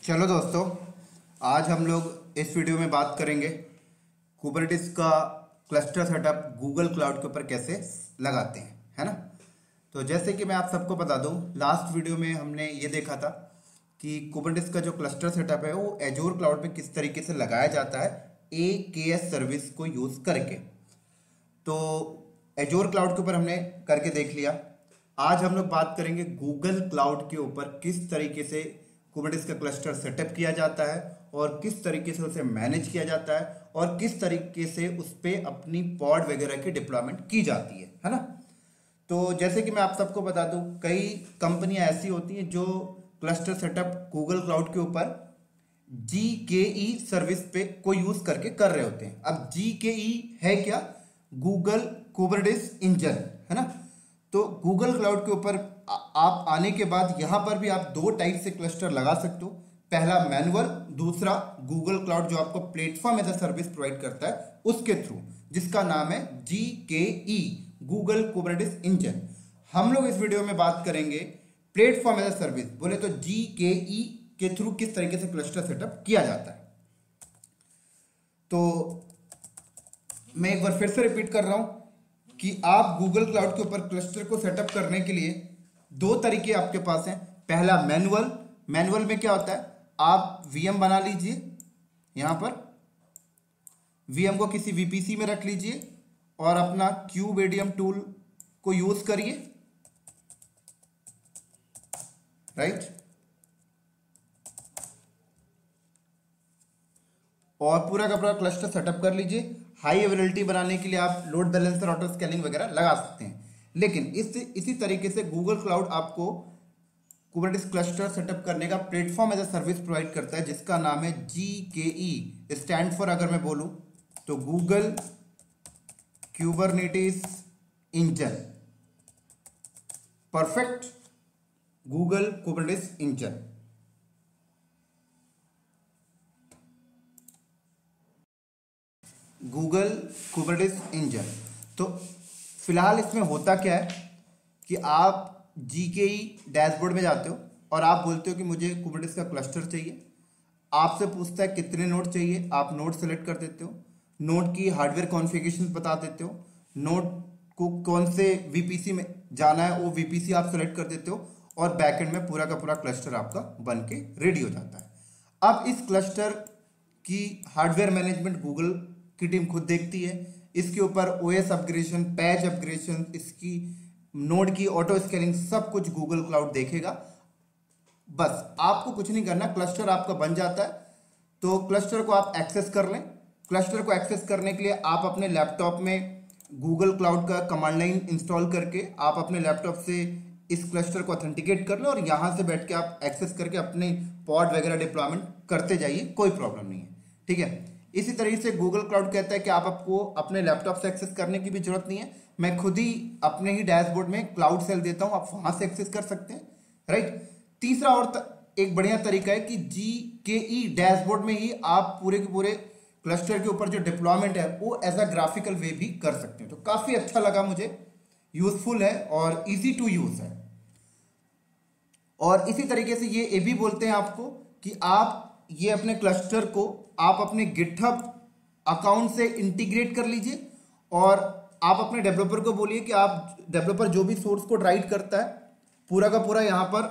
चलो दोस्तों, आज हम लोग इस वीडियो में बात करेंगे कुबरनेटिस का क्लस्टर सेटअप गूगल क्लाउड के ऊपर कैसे लगाते हैं, है ना। तो जैसे कि मैं आप सबको बता दूं, लास्ट वीडियो में हमने ये देखा था कि कुबरनेटिस का जो क्लस्टर सेटअप है वो एजोर क्लाउड में किस तरीके से लगाया जाता है AKS सर्विस को यूज़ करके। तो एजोर क्लाउड के ऊपर हमने करके देख लिया। आज हम लोग बात करेंगे गूगल क्लाउड के ऊपर किस तरीके से कुबरनेटिस का क्लस्टर सेटअप किया जाता है और किस तरीके से उसे मैनेज किया जाता है और किस तरीके से उस पर अपनी पॉड वगैरह की डिप्लॉयमेंट की जाती है ना। तो जैसे कि मैं आप सबको बता दूं, कई कंपनियां ऐसी होती हैं जो क्लस्टर सेटअप गूगल क्लाउड के ऊपर GKE सर्विस पे को यूज करके कर रहे होते हैं। अब GKE है क्या? गूगल कुबरनेटिस इंजन, है ना। तो गूगल क्लाउड के ऊपर आप आने के बाद यहां पर भी आप दो टाइप से क्लस्टर लगा सकते हो। पहला मैनुअल, दूसरा गूगल क्लाउड जो आपको platform as a service provide करता है उसके थ्रू, जिसका नाम है GKE गूगल कुबरनेटिस इंजन। हम लोग इस वीडियो में बात करेंगे प्लेटफॉर्म एज अ सर्विस, बोले तो GKE के थ्रू किस तरीके से क्लस्टर सेटअप किया जाता है। तो मैं एक बार फिर से रिपीट कर रहा हूं कि आप गूगल क्लाउड के ऊपर क्लस्टर को सेटअप करने के लिए दो तरीके आपके पास हैं। पहला मैनुअल। मैनुअल में क्या होता है, आप VM बना लीजिए, यहां पर VM को किसी VPC में रख लीजिए और अपना क्यूबेडियम टूल को यूज करिए, राइट। और पूरा का पूरा क्लस्टर सेटअप कर लीजिए। हाई अवेलेबिलिटी बनाने के लिए आप लोड बैलेंसर, ऑटो स्केलिंग वगैरह लगा सकते हैं। लेकिन इसी तरीके से गूगल क्लाउड आपको कुबरनेटिस क्लस्टर सेटअप करने का platform as a service provide करता है, जिसका नाम है GKE। स्टैंड फॉर अगर मैं बोलूं तो Google Kubernetes engine. Perfect, Google Kubernetes engine. Google Kubernetes engine. तो फिलहाल इसमें होता क्या है कि आप GKE डैशबोर्ड में जाते हो और आप बोलते हो कि मुझे कुबरनेटिस का क्लस्टर चाहिए। आपसे पूछता है कितने नोड चाहिए, आप नोड सेलेक्ट कर देते हो, नोड की हार्डवेयर कॉन्फ़िगरेशन बता देते हो, नोड को कौन से VPC में जाना है वो VPC आप सेलेक्ट कर देते हो और बैकएंड में पूरा का पूरा क्लस्टर आपका बन के रेडी हो जाता है। अब इस क्लस्टर की हार्डवेयर मैनेजमेंट गूगल की टीम खुद देखती है। इसके ऊपर OS अपग्रेडेशन, पैच अपग्रेडेशन, इसकी नोड की ऑटो स्केलिंग, सब कुछ गूगल क्लाउड देखेगा। बस आपको कुछ नहीं करना, क्लस्टर आपका बन जाता है। तो क्लस्टर को आप एक्सेस कर लें। क्लस्टर को एक्सेस करने के लिए आप अपने लैपटॉप में गूगल क्लाउड का कमांड लाइन इंस्टॉल करके आप अपने लैपटॉप से इस क्लस्टर को ऑथेंटिकेट कर लो और यहां से बैठ के आप एक्सेस करके अपने पॉड वगैरह डिप्लॉयमेंट करते जाइए, कोई प्रॉब्लम नहीं है, ठीक है। इसी तरीके से गूगल क्लाउड कहता है कि आपको अपने लैपटॉप से एक्सेस करने की भी जरूरत नहीं है, मैं खुद ही अपने ही डैशबोर्ड में क्लाउड सेल देता हूं, आप वहां से एक्सेस कर सकते हैं, राइट। तीसरा और एक बढ़िया तरीका है कि GKE डैशबोर्ड में ही आप पूरे के पूरे क्लस्टर के ऊपर जो डिप्लॉयमेंट है वो एज अ ग्राफिकल वे भी कर सकते हैं। तो काफी अच्छा लगा मुझे, यूजफुल है और इजी टू यूज है। और इसी तरीके से ये भी बोलते हैं आपको कि आप ये अपने क्लस्टर को आप अपने गिटहब अकाउंट से इंटीग्रेट कर लीजिए और आप अपने डेवलपर को बोलिए कि आप डेवलपर जो भी सोर्स कोड राइट करता है पूरा का पूरा यहाँ पर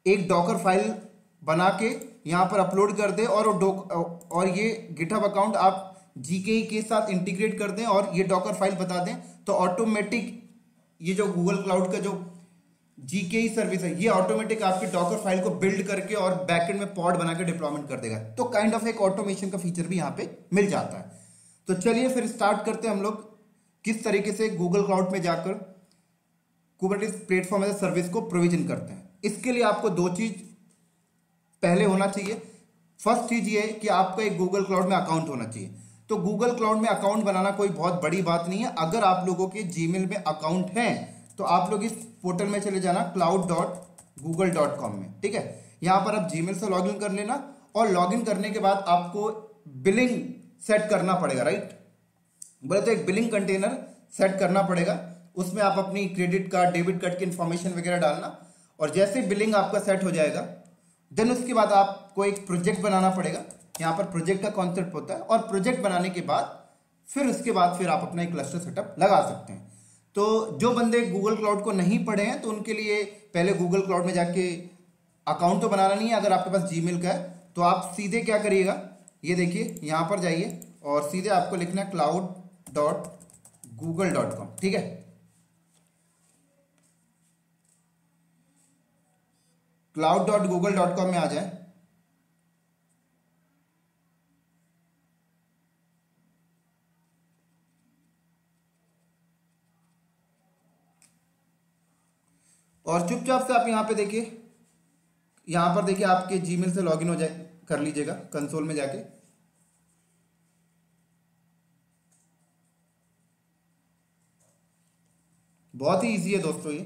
एक डॉकर फाइल बना के यहाँ पर अपलोड कर दे और ये गिटहब अकाउंट आप GKE के साथ इंटीग्रेट कर दें और ये डॉकर फाइल बता दें, तो ऑटोमेटिक ये जो गूगल क्लाउड का जो GKE सर्विस है ये ऑटोमेटिक आपकी डॉकर फाइल को बिल्ड करके और बैकएंड में पॉड बना के डिप्लॉयमेंट कर देगा। तो काइंड ऑफ एक ऑटोमेशन का फीचर भी यहाँ पे मिल जाता है। तो चलिए फिर स्टार्ट करते हैं हम लोग किस तरीके से गूगल क्लाउड में जाकर Kubernetes platform as a service को प्रोविजन करते हैं। इसके लिए आपको दो चीज पहले होना चाहिए। फर्स्ट चीज ये है कि आपका एक गूगल क्लाउड में अकाउंट होना चाहिए। तो गूगल क्लाउड में अकाउंट बनाना कोई बहुत बड़ी बात नहीं है। अगर आप लोगों के जीमेल में अकाउंट है तो आप लोग इस पोर्टल में चले जाना cloud.google.com में, ठीक है। यहां पर आप जीमेल से लॉगिन कर लेना और लॉगिन करने के बाद आपको बिलिंग सेट करना पड़ेगा, राइट। बोले तो एक बिलिंग कंटेनर सेट करना पड़ेगा, उसमें आप अपनी क्रेडिट कार्ड, डेबिट कार्ड की इंफॉर्मेशन वगैरह डालना और जैसे बिलिंग आपका सेट हो जाएगा देन उसके बाद आपको एक प्रोजेक्ट बनाना पड़ेगा। यहाँ पर प्रोजेक्ट का कॉन्सेप्ट होता है, और प्रोजेक्ट बनाने के बाद फिर आप अपना एक क्लस्टर सेटअप लगा सकते हैं। तो जो बंदे गूगल क्लाउड को नहीं पढ़े हैं तो उनके लिए पहले गूगल क्लाउड में जाके अकाउंट तो बनाना नहीं है। अगर आपके पास जीमेल का है तो आप सीधे क्या करिएगा, ये देखिए यहाँ पर जाइए और सीधे आपको लिखना है cloud.google.com। ठीक है, cloud.google.com में आ जाए। और चुपचाप से आप यहाँ पे देखिए, यहाँ पर देखिए आपके जीमेल से लॉगिन हो जाए, कर लीजिएगा कंसोल में जाके। बहुत ही इजी है दोस्तों ये।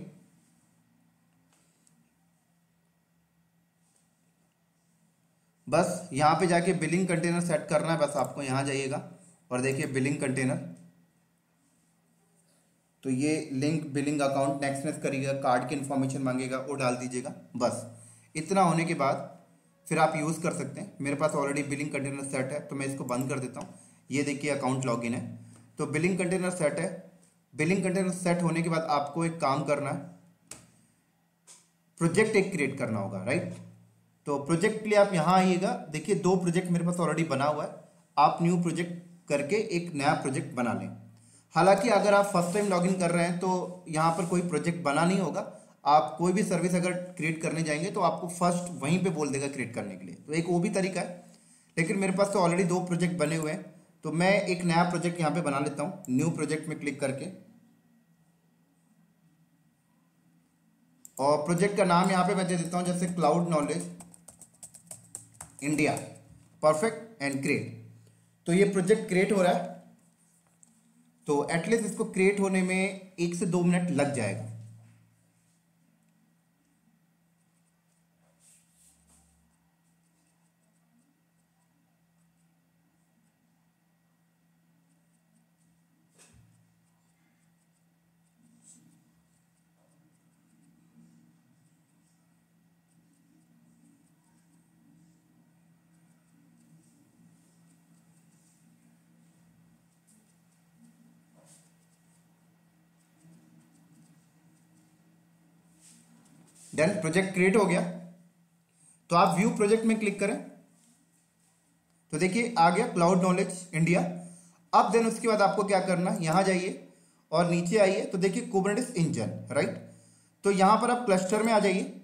बस यहाँ पे जाके बिलिंग कंटेनर सेट करना है। बस आपको यहाँ जाइएगा और देखिए बिलिंग कंटेनर, तो ये link billing account next next करिएगा, कार्ड की इन्फॉर्मेशन मांगेगा वो डाल दीजिएगा। बस इतना होने के बाद फिर आप यूज़ कर सकते हैं। मेरे पास ऑलरेडी बिलिंग कंटेनर सेट है तो मैं इसको बंद कर देता हूँ। ये देखिए अकाउंट लॉगिन है, तो बिलिंग कंटेनर सेट है। बिलिंग कंटेनर सेट होने के बाद आपको एक काम करना है, प्रोजेक्ट एक क्रिएट करना होगा, राइट। तो प्रोजेक्ट के लिए आप यहाँ आइएगा। देखिए 2 प्रोजेक्ट मेरे पास ऑलरेडी बना हुआ है, आप न्यू प्रोजेक्ट करके एक नया प्रोजेक्ट बना लें। हालांकि अगर आप फर्स्ट टाइम लॉगिन कर रहे हैं तो यहाँ पर कोई प्रोजेक्ट बना नहीं होगा। आप कोई भी सर्विस अगर क्रिएट करने जाएंगे तो आपको फर्स्ट वहीं पे बोल देगा क्रिएट करने के लिए, तो एक वो भी तरीका है। लेकिन मेरे पास तो ऑलरेडी 2 प्रोजेक्ट बने हुए हैं, तो मैं एक नया प्रोजेक्ट यहाँ पे बना लेता हूँ। न्यू प्रोजेक्ट में क्लिक करके, और प्रोजेक्ट का नाम यहाँ पे मैं दे देता हूँ जैसे cloud knowledge India perfect and create. तो ये प्रोजेक्ट क्रिएट हो रहा है, तो एटलीस्ट इसको क्रिएट होने में 1 से 2 मिनट लग जाएगा। देन प्रोजेक्ट क्रिएट हो गया, तो आप व्यू प्रोजेक्ट में क्लिक करें, तो देखिए आ गया क्लाउड नॉलेज इंडिया। अब देन उसके बाद आपको क्या करना, यहां जाइए और नीचे आइए, तो देखिए कुबरनेटिस इंजन, राइट। तो यहां पर आप क्लस्टर में आ जाइए।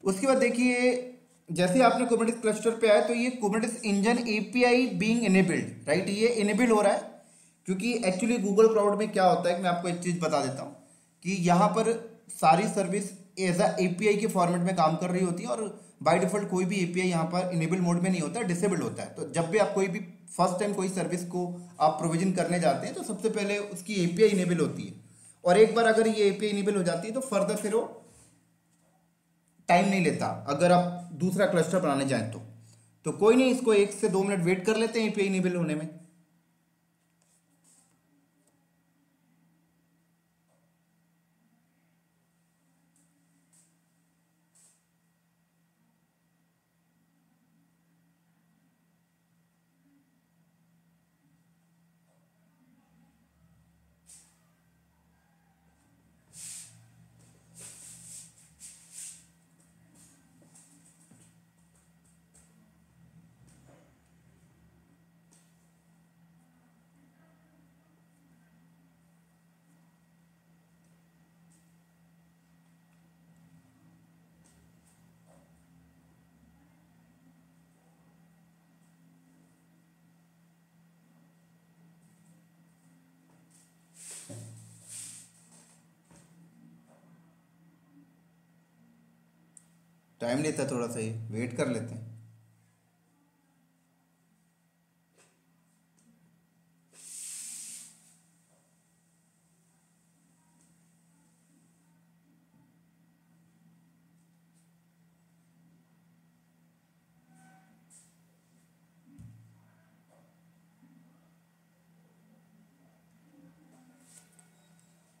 उसके बाद देखिए जैसे आपने कुबरनेटिस क्लस्टर पे आए तो ये Kubernetes engine API being enabled, right, ये इनेबल हो रहा है। क्योंकि एक्चुअली गूगल क्लाउड में क्या होता है कि मैं आपको एक चीज बता देता हूँ कि यहाँ पर सारी सर्विस एज अ एपीआई के फॉर्मेट में काम कर रही होती है, और बाय डिफॉल्ट कोई भी एपीआई यहाँ पर इनेबल मोड में नहीं होता है, डिसेबल्ड होता है। तो जब भी आप कोई भी फर्स्ट टाइम कोई सर्विस को आप प्रोविजन करने जाते हैं तो सबसे पहले उसकी एपीआई इनेबल होती है, और एक बार अगर ये एपीआई इनेबल हो जाती है तो फर्दर फिर वो टाइम नहीं लेता अगर आप दूसरा क्लस्टर बनाने जाएं तो कोई नहीं, इसको 1 से 2 मिनट वेट कर लेते हैं एपीआई इनेबल होने में। टाइम लेता है थोड़ा सा, ये वेट कर लेते हैं।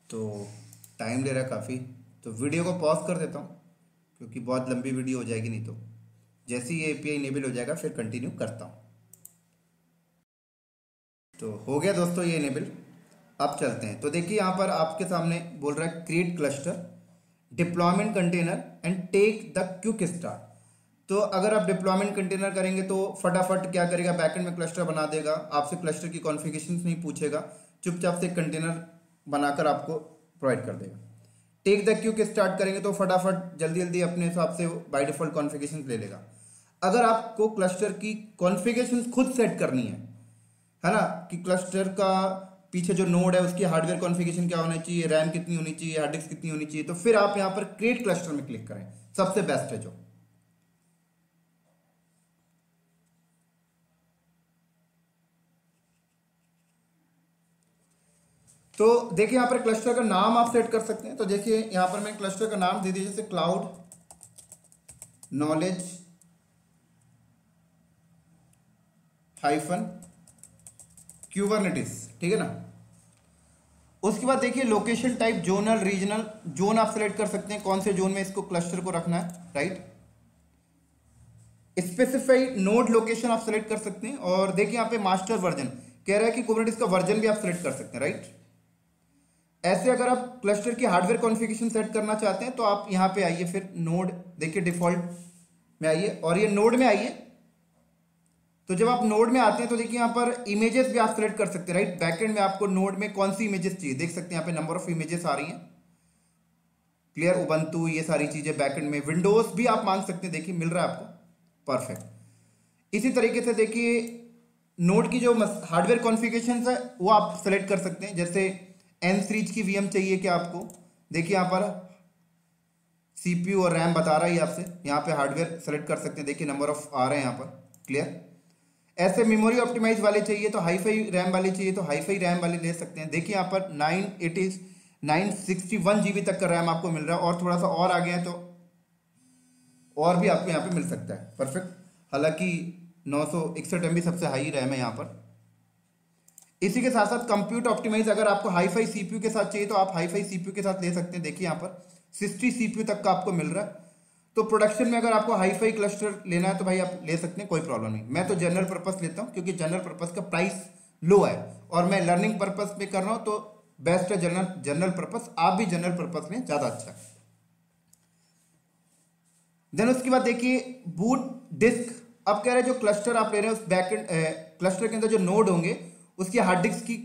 तो टाइम ले रहा है काफ़ी, तो वीडियो को पॉज कर देता हूँ क्योंकि बहुत लंबी वीडियो हो जाएगी नहीं तो। जैसे ही ये एपीआई इनेबल हो जाएगा फिर कंटिन्यू करता हूँ। तो हो गया दोस्तों ये इनेबल। अब चलते हैं। तो देखिए यहाँ पर आपके सामने बोल रहा है create cluster, deployment container and take the quick start. तो अगर आप डिप्लॉयमेंट कंटेनर करेंगे तो फटाफट क्या करेगा, बैकएंड में क्लस्टर बना देगा, आपसे क्लस्टर की कॉन्फ़िगरेशंस नहीं पूछेगा, चुपचाप से कंटेनर बनाकर आपको प्रोवाइड कर देगा। टेक द क्विक स्टार्ट करेंगे तो फटाफट जल्दी जल्दी अपने हिसाब से बाय डिफॉल्ट कॉन्फ़िगरेशन ले लेगा। अगर आपको क्लस्टर की कॉन्फ़िगरेशन खुद सेट करनी है ना, कि क्लस्टर का पीछे जो नोड है उसकी हार्डवेयर कॉन्फ़िगरेशन क्या होना चाहिए, रैम कितनी होनी चाहिए, हार्ड डिस्क कितनी होनी चाहिए, तो फिर आप यहां पर क्रिएट क्लस्टर में क्लिक करें, सबसे बेस्ट है जो। तो देखिए यहां पर क्लस्टर का नाम आप सेट कर सकते हैं। तो देखिए यहां पर मैं क्लस्टर का नाम दे दीजिए जैसे क्लाउड नॉलेज हाइफन क्यूबरनेटिस, ठीक है ना। उसके बाद देखिए location type zonal regional, zone आप सेलेक्ट कर सकते हैं कौन से जोन में इसको क्लस्टर को रखना है, राइट। स्पेसिफाइड नोड लोकेशन आप सेलेक्ट कर सकते हैं। और देखिए यहाँ पे मास्टर वर्जन कह रहा है कि कुबरनेटिस का वर्जन भी आप सेलेक्ट कर सकते हैं, राइट। ऐसे अगर आप क्लस्टर की हार्डवेयर कॉन्फ़िगरेशन सेट करना चाहते हैं तो आप यहाँ पे आइए, फिर नोड देखिए डिफॉल्ट में आइए और ये नोड में आइए। तो जब आप नोड में आते हैं तो देखिए यहाँ पर इमेजेस भी आप सेलेक्ट कर सकते हैं, राइट। बैकएंड में आपको नोड में कौन सी इमेजेस चाहिए देख सकते हैं, यहाँ पे नंबर ऑफ इमेजेस आ रही हैं, क्लियर, उबंटू, ये सारी चीजें बैकएंड में। विंडोज भी आप मांग सकते हैं, देखिए मिल रहा है आपको, परफेक्ट। इसी तरीके से देखिए नोड की जो हार्डवेयर कॉन्फ़िगरेशन है वो आप सेलेक्ट कर सकते हैं, जैसे एन सीरीज की वीएम चाहिए क्या आपको, देखिए यहाँ पर सीपीयू और रैम बता रहा है आपसे, यहाँ पे हार्डवेयर सेलेक्ट कर सकते हैं, देखिए नंबर ऑफ आ रहे हैं यहाँ पर, क्लियर। ऐसे मेमोरी ऑप्टिमाइज वाले चाहिए तो हाईफाई रैम वाले चाहिए तो हाईफाई रैम वाले ले सकते हैं। देखिए यहाँ पर 961 जीबी तक का रैम आपको मिल रहा है, और थोड़ा सा और आ गया है तो और भी आपको यहाँ पे मिल सकता है, परफेक्ट। हालांकि 961 MB सबसे हाई रैम है यहाँ पर। इसी के साथ साथ कंप्यूट ऑप्टिमाइज, अगर आपको हाईफाई सीपीयू के साथ चाहिए तो आप हाईफाई सीपीयू के साथ ले सकते हैं, देखिए यहाँ पर 60 सीपीयू तक का आपको मिल रहा है। तो प्रोडक्शन में अगर आपको हाईफाई क्लस्टर लेना है तो भाई आप ले सकते हैं, कोई प्रॉब्लम नहीं। मैं तो जनरल पर्पस लेता हूँ क्योंकि जनरल पर्पस का प्राइस लो है और मैं लर्निंग पर्पस पे कर रहा हूँ, तो बेस्ट है जनरल पर्पस। आप भी जनरल पर्पस में ज़्यादा अच्छा है। देन उसके बाद देखिए बूट डिस्क, अब कह रहे हैं जो क्लस्टर आप ले रहे हैं उस बैकएंड क्लस्टर के अंदर जो नोड होंगे उसकी हार्ड डिस्क की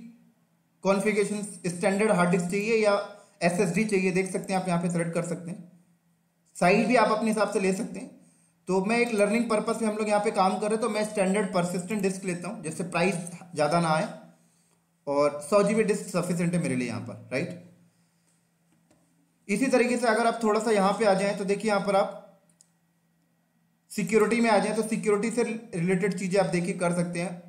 कॉन्फ़िगरेशन स्टैंडर्ड हार्ड डिस्क चाहिए या एसएसडी चाहिए, देख सकते हैं आप यहाँ पे सेलेक्ट कर सकते हैं। साइज भी आप अपने हिसाब से ले सकते हैं। तो मैं एक लर्निंग पर्पस में हम लोग यहाँ पे काम कर रहे हैं तो मैं स्टैंडर्ड परसिस्टेंट डिस्क लेता हूँ, जिससे प्राइस ज़्यादा ना आए और 100 GB डिस्क सफिशिएंट है मेरे लिए यहाँ पर, राइट। इसी तरीके से अगर आप थोड़ा सा यहाँ पे आ जाएं तो देखिए यहाँ पर आप सिक्योरिटी में आ जाएं तो सिक्योरिटी से रिलेटेड चीज़ें आप देखिए कर सकते हैं।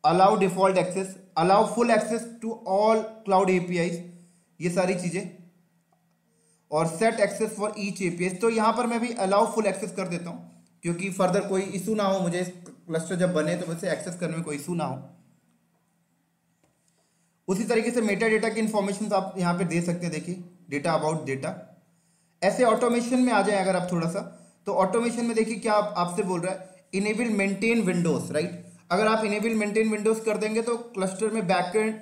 Allow default access, allow full access to all cloud APIs, ये सारी चीज़ें, और set access for each API. तो यहाँ पर मैं भी अलाउ फुल एक्सेस कर देता हूँ क्योंकि फर्दर कोई इशू ना हो, मुझे इस क्लस्टर जब बने तो मुझसे एक्सेस करने में कोई इशू ना हो। उसी तरीके से मेटा डेटा की इंफॉर्मेशन आप यहाँ पे दे सकते हैं, देखिए डेटा अबाउट डेटा। ऐसे ऑटोमेशन में आ जाए अगर आप थोड़ा सा, तो ऑटोमेशन में देखिए क्या आपसे बोल रहा है, इनेबल मेंटेन विंडोज, राइट। अगर आप इनेबल मेंटेन विंडोज कर देंगे तो क्लस्टर में बैकएंड,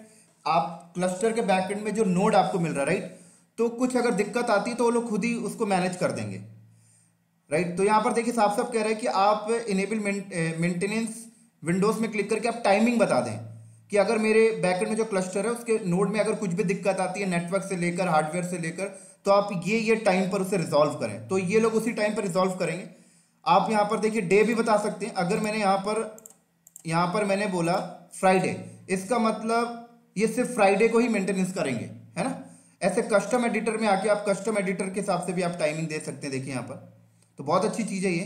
आप क्लस्टर के बैकएंड में जो नोड आपको मिल रहा है, राइट, तो कुछ अगर दिक्कत आती है तो वो लोग खुद ही उसको मैनेज कर देंगे, राइट। तो यहाँ पर देखिए साफ साफ कह रहा है कि आप इनेबल मेंटेनेंस विंडोज में क्लिक करके आप टाइमिंग बता दें कि अगर मेरे बैकएंड में जो क्लस्टर है उसके नोड में अगर कुछ भी दिक्कत आती है नेटवर्क से लेकर हार्डवेयर से लेकर, तो आप ये टाइम पर उसे रिजॉल्व करें, तो ये लोग उसी टाइम पर रिजॉल्व करेंगे। आप यहाँ पर देखिए डे भी बता सकते हैं। अगर मैंने यहाँ पर मैंने बोला फ्राइडे, इसका मतलब ये सिर्फ फ्राइडे को ही मेंटेनेंस करेंगे, है ना। ऐसे कस्टम एडिटर में आके आप कस्टम एडिटर के हिसाब से भी आप टाइमिंग दे सकते हैं, देखिए यहाँ पर। तो बहुत अच्छी चीज़ है ये।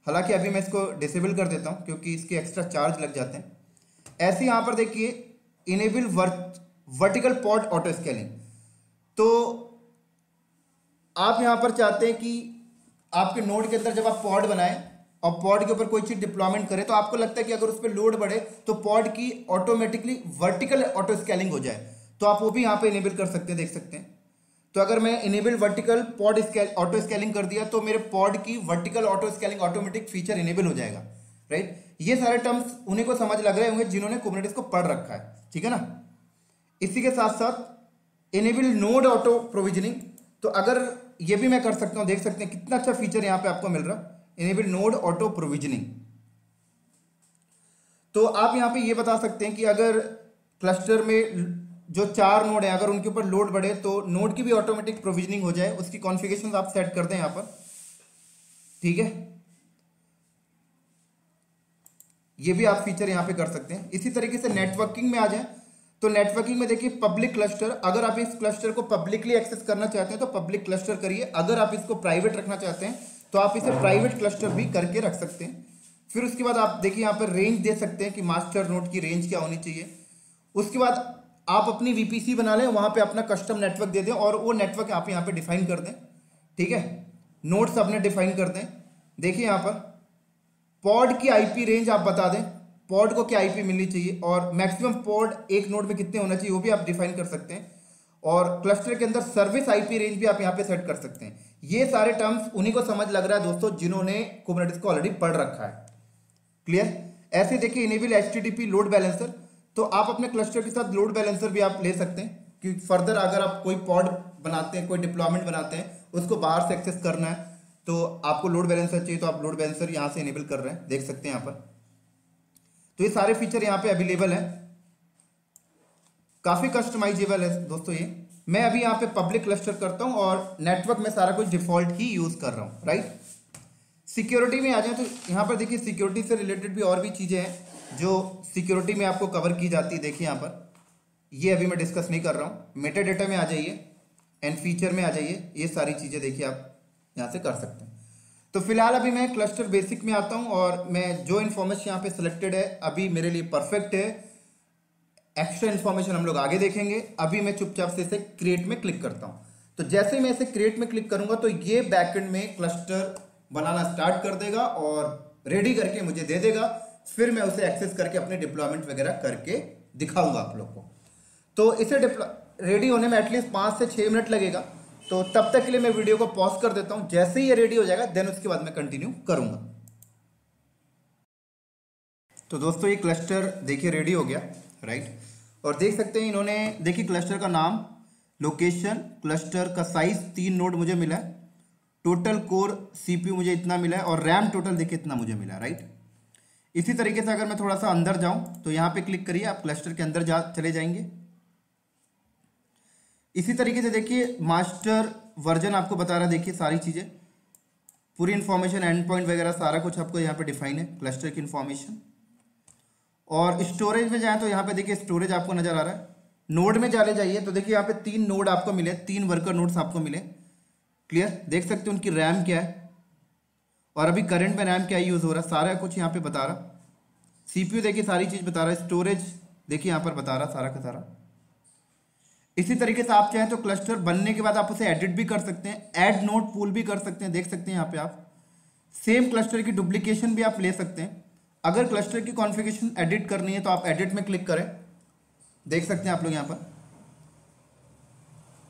हालांकि अभी मैं इसको डिसेबल कर देता हूँ क्योंकि इसके एक्स्ट्रा चार्ज लग जाते हैं। ऐसे यहाँ पर देखिए enable vertical pod auto scaling, तो आप यहाँ पर चाहते हैं कि आपके नोड के अंदर जब आप पॉड बनाएं और पॉड के ऊपर कोई चीज डिप्लॉयमेंट करें तो आपको लगता है कि अगर उस पर लोड बढ़े तो पॉड की ऑटोमेटिकली वर्टिकल ऑटो स्केलिंग हो जाए। तो आप वो भी यहाँ पे इनेबल कर सकते हैं, देख सकते हैं। तो अगर मैं enable vertical pod auto scaling कर दिया तो मेरे पॉड की vertical auto scaling automatic feature enable हो जाएगा, राइट। ये सारे टर्म्स उन्हीं को समझ लग रहे होंगे जिन्होंने कुबरनेटिस को पढ़ रखा है, ठीक है ना। इसी के साथ साथ इनेबल नोड ऑटो प्रोविजनिंग, तो अगर ये भी मैं कर सकता हूं, देख सकते हैं कितना अच्छा फीचर यहां पे आपको मिल रहा है, इनेबल नोड ऑटो प्रोविजनिंग। तो आप यहां पे ये बता सकते हैं कि अगर क्लस्टर में जो 4 नोड है अगर उनके ऊपर लोड बढ़े तो नोड की भी ऑटोमेटिक प्रोविजनिंग हो जाए, उसकी कॉन्फ़िगरेशन आप सेट कर दें यहां पर, ठीक है। ये भी आप फीचर यहां पे कर सकते हैं। इसी तरीके से नेटवर्किंग में आ जाए तो नेटवर्किंग में देखिए पब्लिक क्लस्टर, अगर आप इस क्लस्टर को पब्लिकली एक्सेस करना चाहते हैं तो पब्लिक क्लस्टर करिए, अगर आप इसको प्राइवेट रखना चाहते हैं तो आप इसे प्राइवेट क्लस्टर भी करके रख सकते हैं। फिर उसके बाद आप देखिए यहाँ पर रेंज दे सकते हैं कि मास्टर नोड की रेंज क्या होनी चाहिए। उसके बाद आप अपनी वीपीसी बना लें, वहां पे अपना कस्टम नेटवर्क दे दें और वो नेटवर्क आप यहाँ पे डिफाइन कर दें, ठीक है। नोड्स अपने डिफाइन कर दें। देखिए यहाँ पर पॉड की आईपी रेंज आप बता दें, पॉड को क्या आईपी मिलनी चाहिए और मैक्सिमम पॉड एक नोड में कितने होना चाहिए वो भी आप डिफाइन कर सकते हैं। और क्लस्टर के अंदर सर्विस आईपी रेंज भी आप यहाँ पे सेट कर सकते हैं। ये सारे टर्म्स उन्हीं को समझ लग रहा है दोस्तों जिन्होंने कुबरनेटिस को ऑलरेडी पढ़ रखा है, क्लियर। ऐसे देखिए इनेबल एचटीटीपी लोड बैलेंसर, तो आप अपने क्लस्टर के साथ लोड बैलेंसर भी आप ले सकते हैं कि फर्दर अगर आप कोई पॉड बनाते हैं, कोई डिप्लॉयमेंट बनाते हैं, उसको बाहर से एक्सेस करना है तो आपको लोड बैलेंसर चाहिए तो आप लोड बैलेंसर यहां से इनेबल कर रहे हैं, देख सकते हैं यहां पर। तो ये सारे फीचर यहां पे अवेलेबल है, काफी कस्टमाइजेबल है दोस्तों ये। मैं अभी यहां पे पब्लिक क्लस्टर करता हूं और नेटवर्क में सारा कुछ डिफॉल्ट ही यूज कर रहा हूं, राइट। सिक्योरिटी में आ जाए तो यहां पर देखिए सिक्योरिटी से रिलेटेड भी और भी चीजें हैं जो सिक्योरिटी में आपको कवर की जाती है। देखिए यहाँ पर ये अभी मैं डिस्कस नहीं कर रहा हूँ। मेटा डेटा में आ जाइए एंड फीचर में आ जाइए, ये सारी चीज़ें देखिए आप यहाँ से कर सकते हैं। तो फिलहाल अभी मैं क्लस्टर बेसिक में आता हूँ और मैं जो इन्फॉर्मेशन यहाँ पे सिलेक्टेड है अभी मेरे लिए परफेक्ट है। एक्स्ट्रा इन्फॉर्मेशन हम लोग आगे देखेंगे। अभी मैं चुपचाप से इसे क्रिएट में क्लिक करता हूँ। तो जैसे मैं इसे क्रिएट में क्लिक करूंगा तो ये बैकएंड में क्लस्टर बनाना स्टार्ट कर देगा और रेडी करके मुझे दे देगा। फिर मैं उसे एक्सेस करके अपने डिप्लॉयमेंट वगैरह करके दिखाऊंगा आप लोग को। तो इसे रेडी होने में एटलीस्ट 5 से 6 मिनट लगेगा। तो तब तक के लिए मैं वीडियो को पॉज कर देता हूं। जैसे ही ये रेडी हो जाएगा देन उसके बाद मैं कंटिन्यू करूंगा। तो दोस्तों ये क्लस्टर देखिए रेडी हो गया, राइट। और देख सकते हैं इन्होंने देखिए क्लस्टर का नाम, लोकेशन, क्लस्टर का साइज 3 नोड मुझे मिला है, टोटल कोर सीपीयू मुझे इतना मिला है और रैम टोटल देखिए इतना मुझे मिला है, राइट। इसी तरीके से अगर मैं थोड़ा सा अंदर जाऊं तो यहां पे क्लिक करिए, आप क्लस्टर के अंदर चले जाएंगे। इसी तरीके से देखिए मास्टर वर्जन आपको बता रहा है, देखिए सारी चीजें, पूरी इंफॉर्मेशन, एंड पॉइंट वगैरह सारा कुछ आपको यहाँ पे डिफाइन है, क्लस्टर की इंफॉर्मेशन। और स्टोरेज में जाए तो यहाँ पे देखिए स्टोरेज आपको नजर आ रहा है। नोड में चले जाइए तो देखिए यहाँ पे 3 नोड आपको मिले, 3 वर्कर नोड्स आपको मिले, क्लियर। देख सकते हैं उनकी रैम क्या है और अभी करंट में रैम क्या यूज हो रहा है, सारा कुछ यहाँ पे बता रहा। सीपीयू देखिए सारी चीज बता रहा है, स्टोरेज देखिए यहाँ पर बता रहा सारा का सारा। इसी तरीके से आप चाहें तो क्लस्टर बनने के बाद आप उसे एडिट भी कर सकते हैं, ऐड नोड पूल भी कर सकते हैं, देख सकते हैं यहाँ पे आप। सेम क्लस्टर की डुप्लीकेशन भी आप ले सकते हैं। अगर क्लस्टर की कॉन्फ़िगरेशन एडिट करनी है तो आप एडिट में क्लिक करें, देख सकते हैं आप लोग यहाँ पर।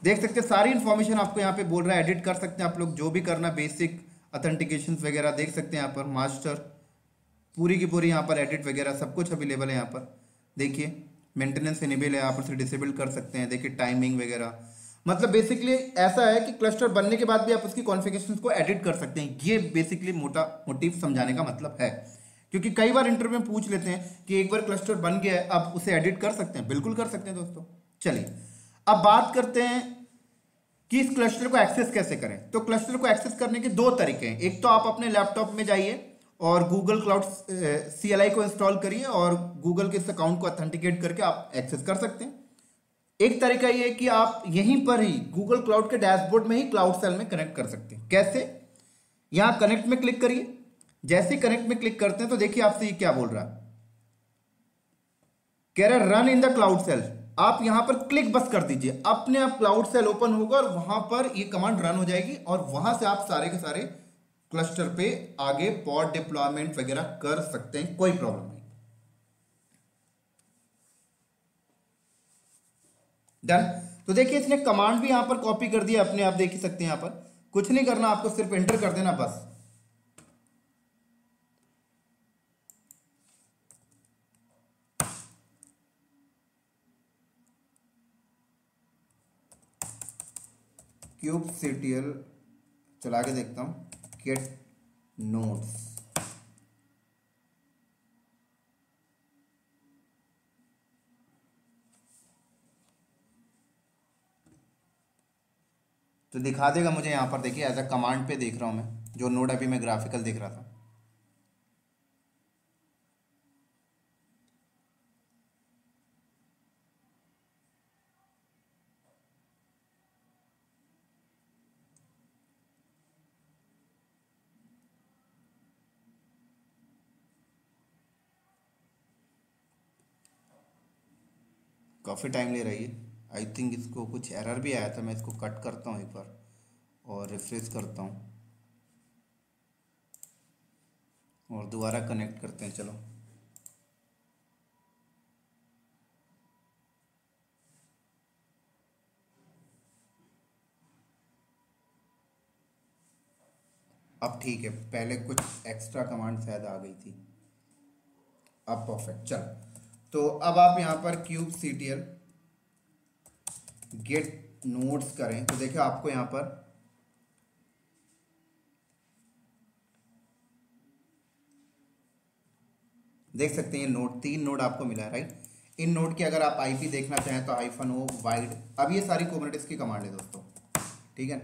देख सकते हैं सारी इंफॉर्मेशन आपको यहाँ पे बोल रहा है, एडिट कर सकते हैं आप लोग जो भी करना, बेसिक ऑथेंटिकेशन वगैरह देख सकते हैं यहाँ पर। मास्टर पूरी की पूरी यहाँ पर एडिट वगैरह सब कुछ अवेलेबल है यहाँ पर। देखिए मेंटेनेंस इनेबल है, आप उसे डिसेबल कर सकते हैं। देखिए टाइमिंग वगैरह, मतलब बेसिकली ऐसा है कि क्लस्टर बनने के बाद भी आप उसकी कॉन्फ़िगरेशंस को एडिट कर सकते हैं। ये बेसिकली मोटिव समझाने का मतलब है, क्योंकि कई बार इंटरव्यू में पूछ लेते हैं कि एक बार क्लस्टर बन गया है आप उसे एडिट कर सकते हैं। बिल्कुल कर सकते हैं दोस्तों। चलिए अब बात करते हैं कि इस क्लस्टर को एक्सेस कैसे करें। तो क्लस्टर को एक्सेस करने के 2 तरीके हैं। एक तो आप अपने लैपटॉप में जाइए और गूगल क्लाउड CLI को इंस्टॉल करिए और गूगल के इस अकाउंट को ऑथेंटिकेट करके आप एक्सेस कर सकते हैं। एक तरीका ये है कि आप यहीं पर ही गूगल क्लाउड के डैशबोर्ड में ही क्लाउड सेल में कनेक्ट कर सकते हैं। कैसे? यहां कनेक्ट में क्लिक करिए। जैसे ही कनेक्ट में क्लिक करते हैं तो देखिए आपसे ये क्या बोल रहा है, कह रहा है run in the cloud shell. आप यहां पर क्लिक बस कर दीजिए, अपने आप क्लाउड सेल ओपन होगा और वहां पर ये कमांड रन हो जाएगी और वहां से आप सारे के सारे क्लस्टर पे आगे पॉड डिप्लॉयमेंट वगैरह कर सकते हैं, कोई प्रॉब्लम नहीं। डन। तो देखिए इसने कमांड भी यहां पर कॉपी कर दिया अपने, आप देख ही सकते हैं। यहां पर कुछ नहीं करना आपको, सिर्फ एंटर कर देना बस। kubectl चला के देखता हूं, गेट नोड्स। तो दिखा देगा मुझे यहाँ पर, देखिए एज अ कमांड पे देख रहा हूँ मैं, जो नोड अभी मैं ग्राफिकल देख रहा था। काफ़ी टाइम ले रही है। आई थिंक इसको कुछ एरर भी आया था। मैं इसको कट करता हूँ एक बार और रिफ्रेश करता हूँ और दोबारा कनेक्ट करते हैं। चलो अब ठीक है, पहले कुछ एक्स्ट्रा कमांड शायद आ गई थी, अब परफेक्ट। चलो तो अब आप यहाँ पर kubectl गेट नोड्स करें तो देखिए आपको यहाँ पर देख सकते हैं नोड, 3 नोड आपको मिला है, राइट। इन नोड की अगर आप आईपी देखना चाहें तो -o वाइड, अब ये सारी कुबरनेटिस की कमांड है दोस्तों, ठीक है।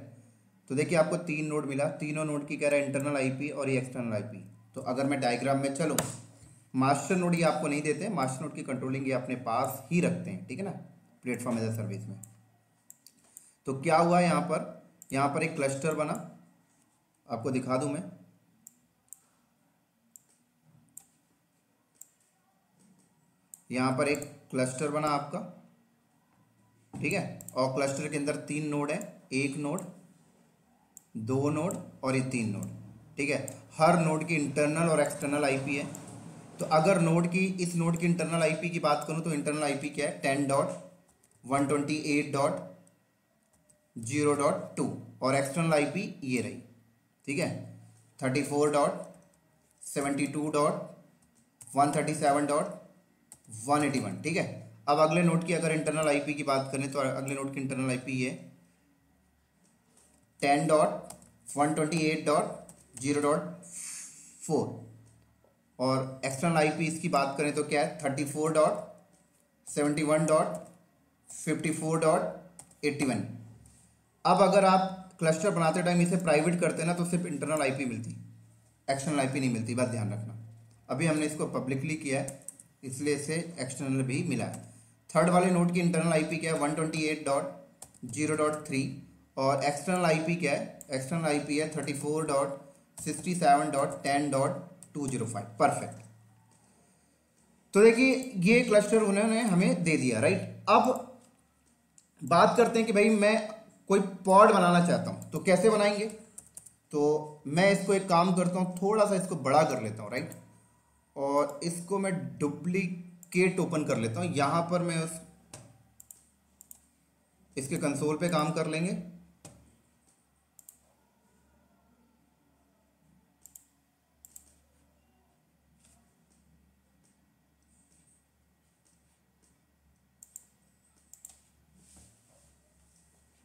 तो देखिए आपको 3 नोड मिला, तीनों नोड की कह रहा है इंटरनल आईपी और ये एक्सटर्नल आईपी। तो अगर मैं डायग्राम में चलूँ, मास्टर नोड ये आपको नहीं देते, मास्टर नोड की कंट्रोलिंग ये अपने पास ही रखते हैं, ठीक है ना, प्लेटफॉर्म एज अ सर्विस में। तो क्या हुआ यहाँ पर एक क्लस्टर बना, आपको दिखा दूं मैं। यहाँ पर एक क्लस्टर बना आपका, ठीक है, और क्लस्टर के अंदर 3 नोड है, 1 नोड, 2 नोड और ये 3 नोड, ठीक है। हर नोड की इंटरनल और एक्सटर्नल आईपी है। तो अगर इस नोड की इंटरनल आईपी की बात करूं तो इंटरनल आईपी क्या है, 10.128.0.2 और एक्सटर्नल आईपी ये रही, ठीक है, 34.72.137.181, ठीक है। अब अगले नोड की अगर इंटरनल आईपी की बात करें तो अगले नोड की इंटरनल आईपी ये 10.128.0.4 और एक्सटर्नल आईपी इसकी बात करें तो क्या है, 34.71.54.81। अब अगर आप क्लस्टर बनाते टाइम इसे प्राइवेट करते ना तो सिर्फ इंटरनल आईपी मिलती, एक्सटर्नल आईपी नहीं मिलती, बस ध्यान रखना। अभी हमने इसको पब्लिकली किया है इसलिए इसे एक्सटर्नल भी मिला है। थर्ड वाले नोड की इंटरनल आईपी क्या है, 128.0.3 और एक्सटर्नल आईपी क्या है, एक्सटर्नल आईपी है 34.67.10.205। परफेक्ट। तो देखिए ये क्लस्टर उन्होंने हमें दे दिया, राइट। अब बात करते हैं कि भाई मैं कोई पॉड बनाना चाहता हूं तो कैसे बनाएंगे। तो मैं इसको एक काम करता हूं, थोड़ा सा इसको बड़ा कर लेता हूं, राइट, और इसको मैं डुप्लीकेट ओपन कर लेता हूं। यहां पर मैं इसके कंसोल पे काम कर लेंगे।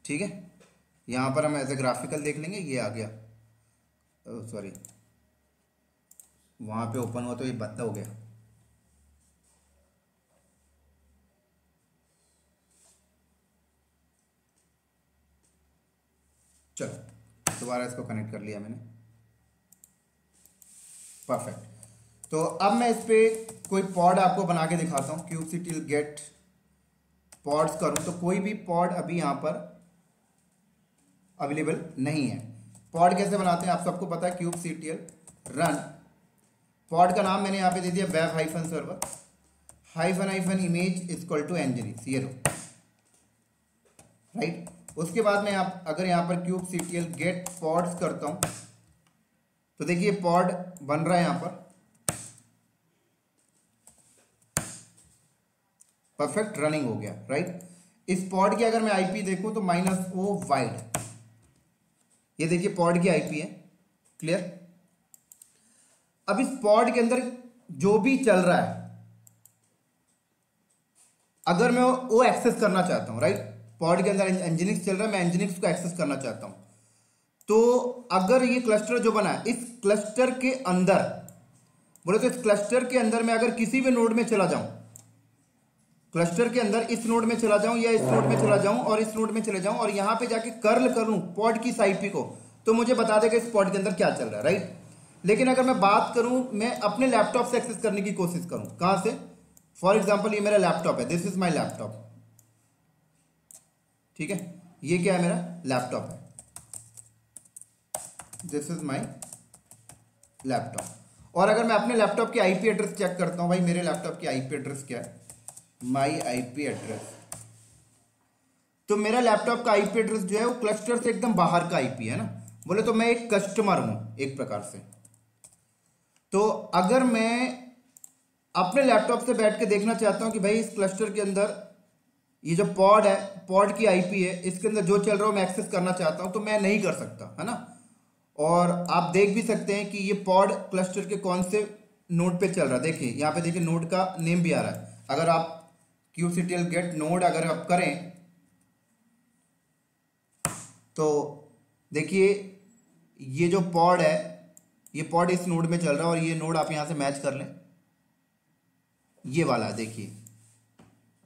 ठीक है, यहां पर हम एज ए ग्राफिकल देख लेंगे, ये आ गया, सॉरी वहां पे ओपन हुआ तो ये बंद हो गया। चलो दोबारा इसको कनेक्ट कर लिया मैंने, परफेक्ट। तो अब मैं इस पे कोई पॉड आपको बना के दिखाता हूँ। kubectl गेट पॉड्स करूँ तो कोई भी पॉड अभी यहाँ पर अवेलेबल नहीं है। पॉड कैसे बनाते हैं आप सबको पता है, kubectl रन पॉड का नाम मैंने यहाँ पे दे दिया web hyphen server hyphen image equal to nginx, ये लो, राइट। उसके बाद मैं अगर यहाँ पर kubectl गेट पॉड्स करता हूँ तो देखिए पॉड बन रहा है यहाँ पर, परफेक्ट रनिंग हो गया, राइट। इस पॉड की अगर मैं आईपी देखूं तो -O वाइड, ये देखिए पॉड की आईपी है। क्लियर? अब इस पॉड के अंदर जो भी चल रहा है, अगर मैं वो एक्सेस करना चाहता हूं, राइट, पॉड के अंदर एनजीनिक्स चल रहा है, मैं एनजीनिक्स को एक्सेस करना चाहता हूं, तो अगर ये क्लस्टर जो बना है, इस क्लस्टर के अंदर बोले तो इस क्लस्टर के अंदर मैं अगर किसी भी नोड में चला जाऊं, क्लस्टर के अंदर इस नोड में चला जाऊं या इस नोड में चला जाऊं और इस नोड में चले जाऊं और यहां पे जाके कर्ल करूं पॉड की आईपी को, तो मुझे बता देगा इस पॉड के अंदर क्या चल रहा है, राइट। लेकिन अगर मैं बात करूं, मैं अपने लैपटॉप से एक्सेस करने की कोशिश करूं, कहां से? फॉर एग्जाम्पल ये मेरा लैपटॉप है, दिस इज माई लैपटॉप, ठीक है, ये क्या है, मेरा लैपटॉप है, दिस इज माई लैपटॉप। और अगर मैं अपने लैपटॉप की आईपी एड्रेस चेक करता हूं, भाई मेरे लैपटॉप की आईपी एड्रेस क्या है, माई आईपी एड्रेस, तो मेरा लैपटॉप का आईपी एड्रेस जो है वो क्लस्टर से एकदम बाहर का आईपी है ना। बोले तो मैं एक कस्टमर हूं एक प्रकार से। तो अगर मैं अपने लैपटॉप से बैठ के देखना चाहता हूं कि भाई इस क्लस्टर के अंदर ये जो पॉड है, पॉड की आईपी है, इसके अंदर जो चल रहा है मैं एक्सेस करना चाहता हूं, तो मैं नहीं कर सकता, है ना। और आप देख भी सकते हैं कि ये पॉड क्लस्टर के कौन से नोड पे चल रहा है। देखिए यहाँ पे, देखिए नोड का नेम भी आ रहा है। अगर आप kubectl get नोड अगर आप करें तो देखिए ये जो पॉड है, ये पॉड इस नोड में चल रहा है और ये नोड आप यहां से मैच कर लें, ये वाला देखिए,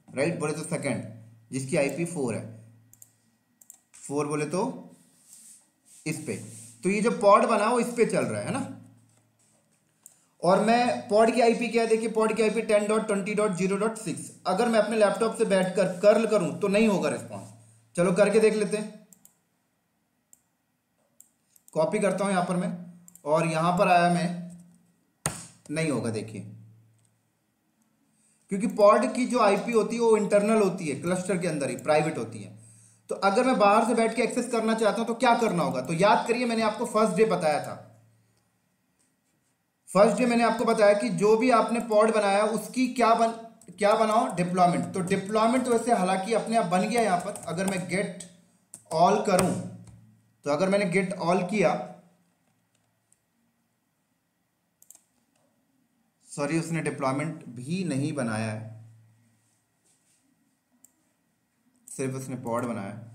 राइट। बोले तो सेकंड, जिसकी आईपी 4 है, 4 बोले तो इस पे, तो ये जो पॉड बना वो इस पे चल रहा है ना। और मैं पॉड की आईपी क्या है, देखिए पॉड की आईपी 10.20.0.6। अगर मैं अपने लैपटॉप से बैठकर कर्ल करूं तो नहीं होगा रिस्पॉन्स। चलो करके देख लेते हैं। कॉपी करता हूं यहां पर मैं, और यहां पर आया मैं, नहीं होगा देखिए, क्योंकि पॉड की जो आईपी होती है वो इंटरनल होती है, क्लस्टर के अंदर ही प्राइवेट होती है। तो अगर मैं बाहर से बैठ के एक्सेस करना चाहता हूं तो क्या करना होगा? तो याद करिए मैंने आपको फर्स्ट डे बताया था, फर्स्ट डे मैंने आपको बताया कि जो भी आपने पॉड बनाया उसकी क्या बनाओ, डिप्लॉयमेंट। तो डिप्लॉयमेंट तो वैसे हालांकि अपने आप बन गया यहां पर। अगर मैं गेट ऑल करूं, तो अगर मैंने गेट ऑल किया, सॉरी उसने डिप्लॉयमेंट भी नहीं बनाया है, सिर्फ उसने पॉड बनाया है।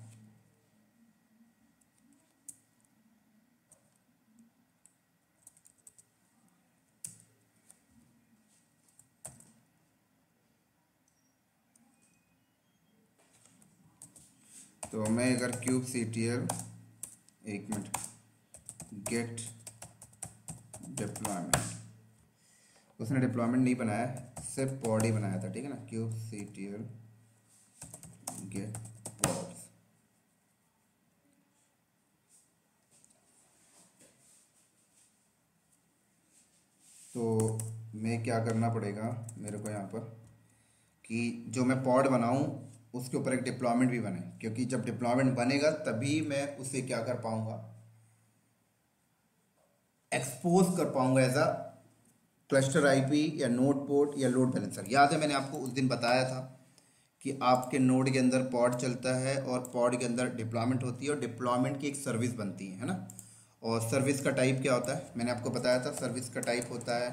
तो मैं अगर kubectl, एक मिनट, गेट डिप्लॉयमेंट, उसने डिप्लॉयमेंट नहीं बनाया, सिर्फ पॉड ही बनाया था, ठीक है ना। kubectl गेट पॉड्स, तो मैं क्या करना पड़ेगा मेरे को यहाँ पर कि जो मैं पॉड बनाऊँ उसके ऊपर एक डिप्लॉयमेंट भी बने, क्योंकि जब डिप्लॉयमेंट बनेगा तभी मैं उसे क्या कर पाऊंगा, एक्सपोज कर पाऊंगा एज अ क्लस्टर आईपी या नोड पोर्ट या लोड बैलेंसर। याद है मैंने आपको उस दिन बताया था कि आपके नोड के अंदर पॉड चलता है और पॉड के अंदर डिप्लॉयमेंट होती है और डिप्लॉयमेंट की एक सर्विस बनती है ना। और सर्विस का टाइप क्या होता है, मैंने आपको बताया था, सर्विस का टाइप होता है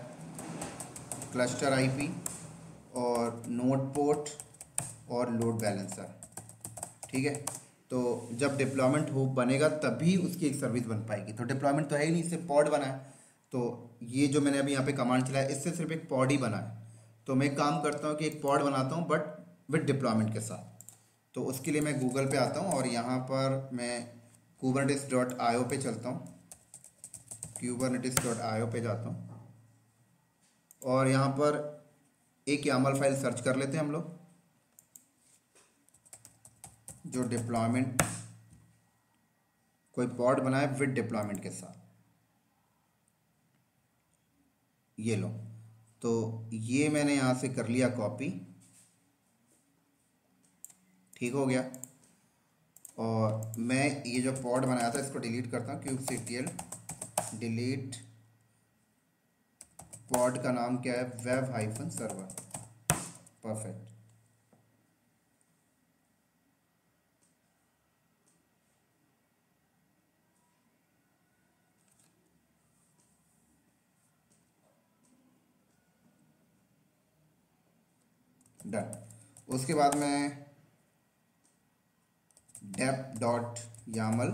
क्लस्टर आईपी और नोड पोर्ट और लोड बैलेंसर, ठीक है। तो जब डिप्लॉयमेंट हो बनेगा तभी उसकी एक सर्विस बन पाएगी। तो डिप्लॉयमेंट तो है ही नहीं, सिर्फ पॉड बना है। तो ये जो मैंने अभी यहाँ पे कमांड चलाया, इससे सिर्फ एक पॉड ही बना है। तो मैं एक काम करता हूँ कि एक पॉड बनाता हूँ बट विद डिप्लॉयमेंट के साथ। तो उसके लिए मैं गूगल पे आता हूँ और यहाँ पर मैं kubernetes.io पे चलता हूँ, kubernetes.io पे जाता हूँ और यहाँ पर एक YAML फाइल सर्च कर लेते हैं हम लोग, जो डिप्लॉयमेंट, कोई पॉड बनाए विद डिप्लॉयमेंट के साथ, ये लो। तो ये मैंने यहाँ से कर लिया कॉपी, ठीक हो गया। और मैं ये जो पॉड बनाया था इसको डिलीट करता हूँ, kubectl डिलीट पॉड का नाम क्या है, web-server, परफेक्ट। डन। उसके बाद मैं डेप डॉट यामल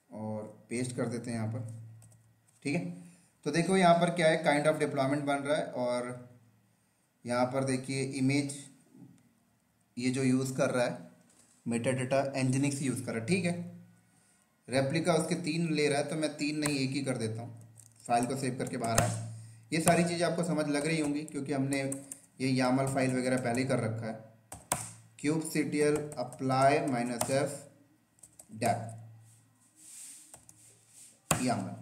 और पेस्ट कर देते हैं यहाँ पर, ठीक है। तो देखो यहाँ पर क्या है, काइंड ऑफ डिप्लॉयमेंट बन रहा है, और यहाँ पर देखिए इमेज ये जो यूज़ कर रहा है मेटा डेटा एनजिनिक्स यूज़ कर रहा है, ठीक है। रेप्लिका उसके 3 ले रहा है, तो मैं 3 नहीं 1 ही कर देता हूँ, फाइल को सेव करके बाहर आया। ये सारी चीज़ें आपको समझ लग रही होंगी क्योंकि हमने ये यामल फाइल वगैरह पहले ही कर रखा है। kubectl apply -f dep YAML,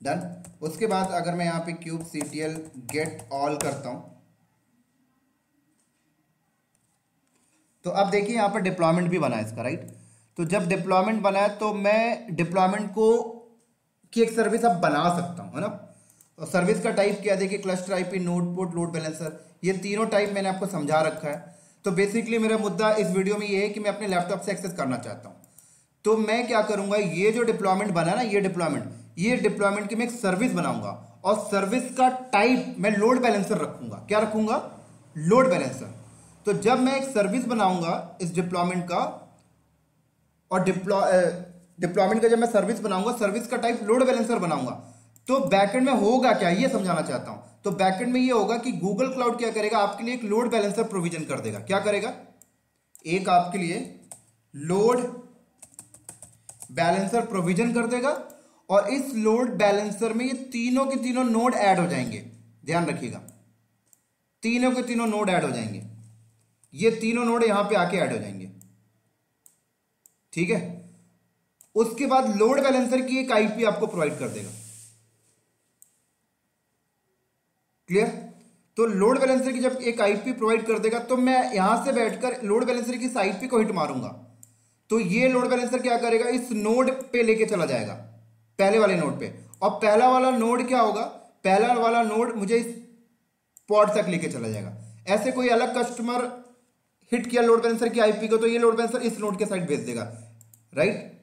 done. उसके बाद अगर मैं यहाँ पे kubectl get all करता हूँ, तो अब देखिए यहाँ पर डिप्लॉयमेंट भी बना है इसका, राइट। तो जब डिप्लॉयमेंट बना है तो मैं डिप्लॉयमेंट को की एक सर्विस अब बना सकता हूँ, है ना। और सर्विस का टाइप क्या, देखिए cluster IP, node port, load balancer, ये तीनों टाइप मैंने आपको समझा रखा है। तो बेसिकली मेरा मुद्दा इस वीडियो में ये है कि मैं अपने लैपटॉप से एक्सेस करना चाहता हूँ। तो मैं क्या करूंगा, ये जो डिप्लॉयमेंट बना ना, ये डिप्लॉयमेंट की मैं एक सर्विस बनाऊंगा, और सर्विस का टाइप मैं लोड बैलेंसर रखूंगा। क्या रखूंगा, लोड बैलेंसर। तो जब मैं एक सर्विस बनाऊंगा इस डिप्लॉयमेंट का, और डिप्लॉयमेंट का जब मैं सर्विस बनाऊंगा, सर्विस का टाइप लोड बैलेंसर बनाऊंगा, तो बैकएंड में होगा क्या, ये समझाना चाहता हूं। तो बैकएंड में ये होगा कि गूगल क्लाउड क्या करेगा, आपके लिए एक लोड बैलेंसर प्रोविजन कर देगा। क्या करेगा, एक आपके लिए लोड बैलेंसर प्रोविजन कर देगा, और इस लोड बैलेंसर में ये तीनों के तीनों नोड ऐड हो जाएंगे। ध्यान रखिएगा, तीनों के तीनों नोड ऐड हो जाएंगे, ये तीनों नोड यहां पे आके ऐड हो जाएंगे, ठीक है। उसके बाद लोड बैलेंसर की एक आईपी आपको प्रोवाइड कर देगा। क्लियर। तो लोड बैलेंसर की जब एक आईपी प्रोवाइड कर देगा, तो मैं यहां से बैठकर लोड बैलेंसर की इस आईपी को हिट मारूंगा, तो ये लोड बैलेंसर क्या करेगा, इस नोड पे लेके चला जाएगा, पहले वाले नोड पे। और पहला वाला नोड क्या होगा, पहला वाला नोड मुझे इस पॉड तक लेके चला जाएगा। ऐसे कोई अलग कस्टमर हिट किया लोड बैलेंसर की आईपी को, तो ये लोड बैलेंसर इस नोड के साइड भेज देगा, राइट।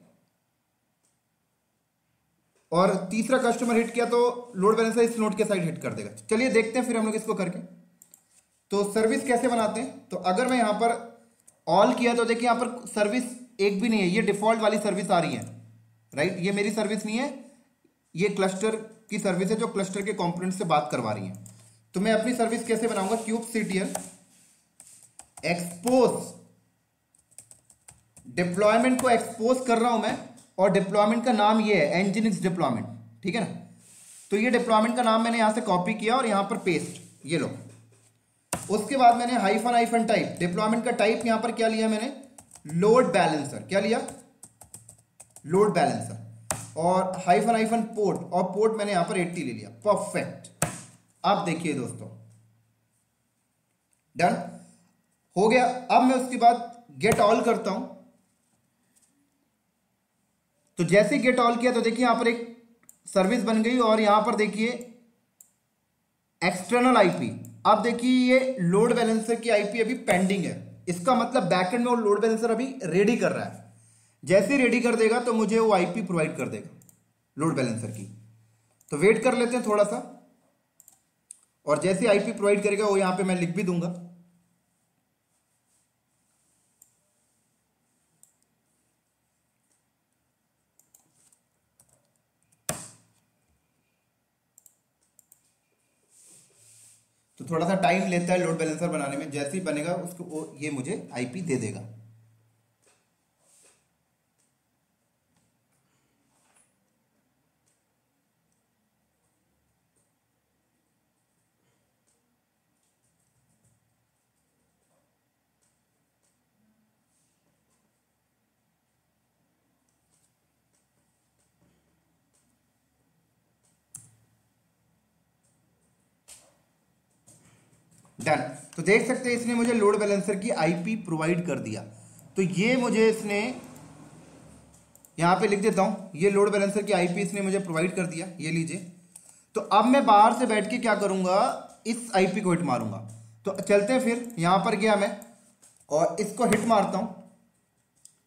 और तीसरा कस्टमर हिट किया तो लोड बैलेंसर इस नोड के साइड हिट कर देगा। चलिए देखते हैं फिर हम लोग इसको करके। तो सर्विस कैसे बनाते हैं, तो अगर मैं यहां पर ऑल किया तो देखिए यहां पर सर्विस एक भी नहीं है, ये डिफॉल्ट वाली सर्विस आ रही है, राइट। ये मेरी सर्विस नहीं है, ये क्लस्टर की सर्विस है जो क्लस्टर के कंपोनेंट से बात करवा रही है। तो मैं अपनी सर्विस कैसे बनाऊंगा, kubectl एक्सपोज, डिप्लॉयमेंट को एक्सपोज कर रहा हूं मैं, और डिप्लॉयमेंट का नाम ये है एनजिनिक्स डिप्लॉयमेंट, ठीक है ना। तो ये डिप्लॉयमेंट का नाम मैंने यहां से कॉपी किया और यहां पर पेस्ट, ये लो। उसके बाद मैंने हाइफन टाइप, डिप्लॉयमेंट का टाइप यहां पर क्या लिया मैंने, लोड बैलेंसर। क्या लिया, लोड बैलेंसर। और हाइफन पोर्ट, और पोर्ट मैंने यहां पर 80 ले लिया। परफेक्ट। अब देखिए दोस्तों, डन हो गया। अब मैं उसके बाद गेट ऑल करता हूं। तो जैसे गेट ऑल किया तो देखिए यहां पर एक सर्विस बन गई, और यहां पर देखिए एक्सटर्नल आईपी। अब देखिए ये लोड बैलेंसर की आईपी अभी पेंडिंग है, इसका मतलब बैकएंड में वो लोड बैलेंसर अभी रेडी कर रहा है। जैसे रेडी कर देगा तो मुझे वो आईपी प्रोवाइड कर देगा लोड बैलेंसर की। तो वेट कर लेते हैं थोड़ा सा, और जैसे आईपी प्रोवाइड करेगा वो यहां पे मैं लिख भी दूंगा। तो थोड़ा सा टाइम लेता है लोड बैलेंसर बनाने में, जैसे ही बनेगा उसको ये मुझे आईपी दे देगा। डन। तो देख सकते हैं इसने मुझे लोड बैलेंसर की आईपी प्रोवाइड कर दिया। तो ये मुझे इसने यहां पे लिख देता हूं, ये लोड बैलेंसर की आईपी इसने मुझे प्रोवाइड कर दिया, ये लीजिए। तो अब मैं बाहर से बैठ के क्या करूंगा, इस आईपी को हिट मारूंगा। तो चलते हैं फिर, यहां पर गया मैं और इसको हिट मारता हूं।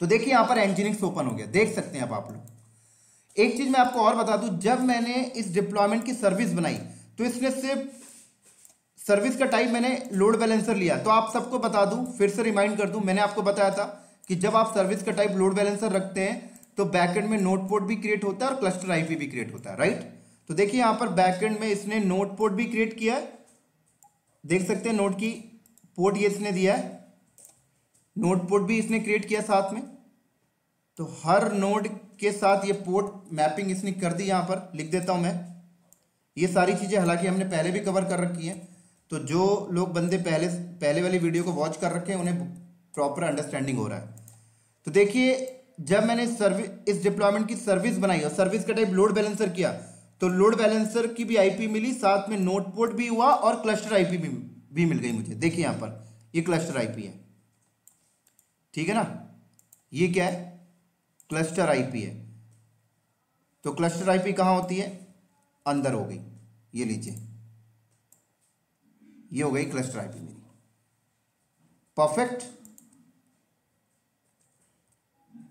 तो देखिए यहां पर एनजिनिक्स ओपन हो गया, देख सकते हैं अब आप लोग। एक चीज मैं आपको और बता दूं, जब मैंने इस डिप्लॉयमेंट की सर्विस बनाई तो इसने सिर्फ सर्विस का टाइप मैंने लोड बैलेंसर लिया। तो आप सबको बता दूं, फिर से रिमाइंड कर दूं, मैंने आपको बताया था कि जब आप सर्विस का टाइप लोड बैलेंसर रखते हैं तो बैकएंड में नोड पोर्ट भी क्रिएट होता है और क्लस्टर आईपी भी क्रिएट होता है, राइट। तो देखिए यहां पर बैकएंड में इसने नोड पोर्ट भी क्रिएट किया है, देख सकते हैं नोड की पोर्ट ये इसने दिया है, नोड पोर्ट भी इसने क्रिएट किया साथ में। तो हर नोड के साथ ये पोर्ट मैपिंग इसने कर दी। यहां पर लिख देता हूं मैं ये सारी चीजें, हालांकि हमने पहले भी कवर कर रखी हैं, तो जो लोग बंदे पहले वाली वीडियो को वॉच कर रखे हैं उन्हें प्रॉपर अंडरस्टैंडिंग हो रहा है। तो देखिए जब मैंने इस डिप्लॉयमेंट की सर्विस बनाई और सर्विस का टाइप लोड बैलेंसर किया तो लोड बैलेंसर की भी आईपी मिली, साथ में नोड पोर्ट भी हुआ और क्लस्टर आईपी भी मिल गई मुझे। देखिए यहां पर ये क्लस्टर आईपी है, ठीक है ना, ये क्या है, क्लस्टर आईपी है। तो क्लस्टर आईपी कहां होती है, अंदर हो गई, ये लीजिए ये हो गई क्लस्टर आईपी मेरी, परफेक्ट।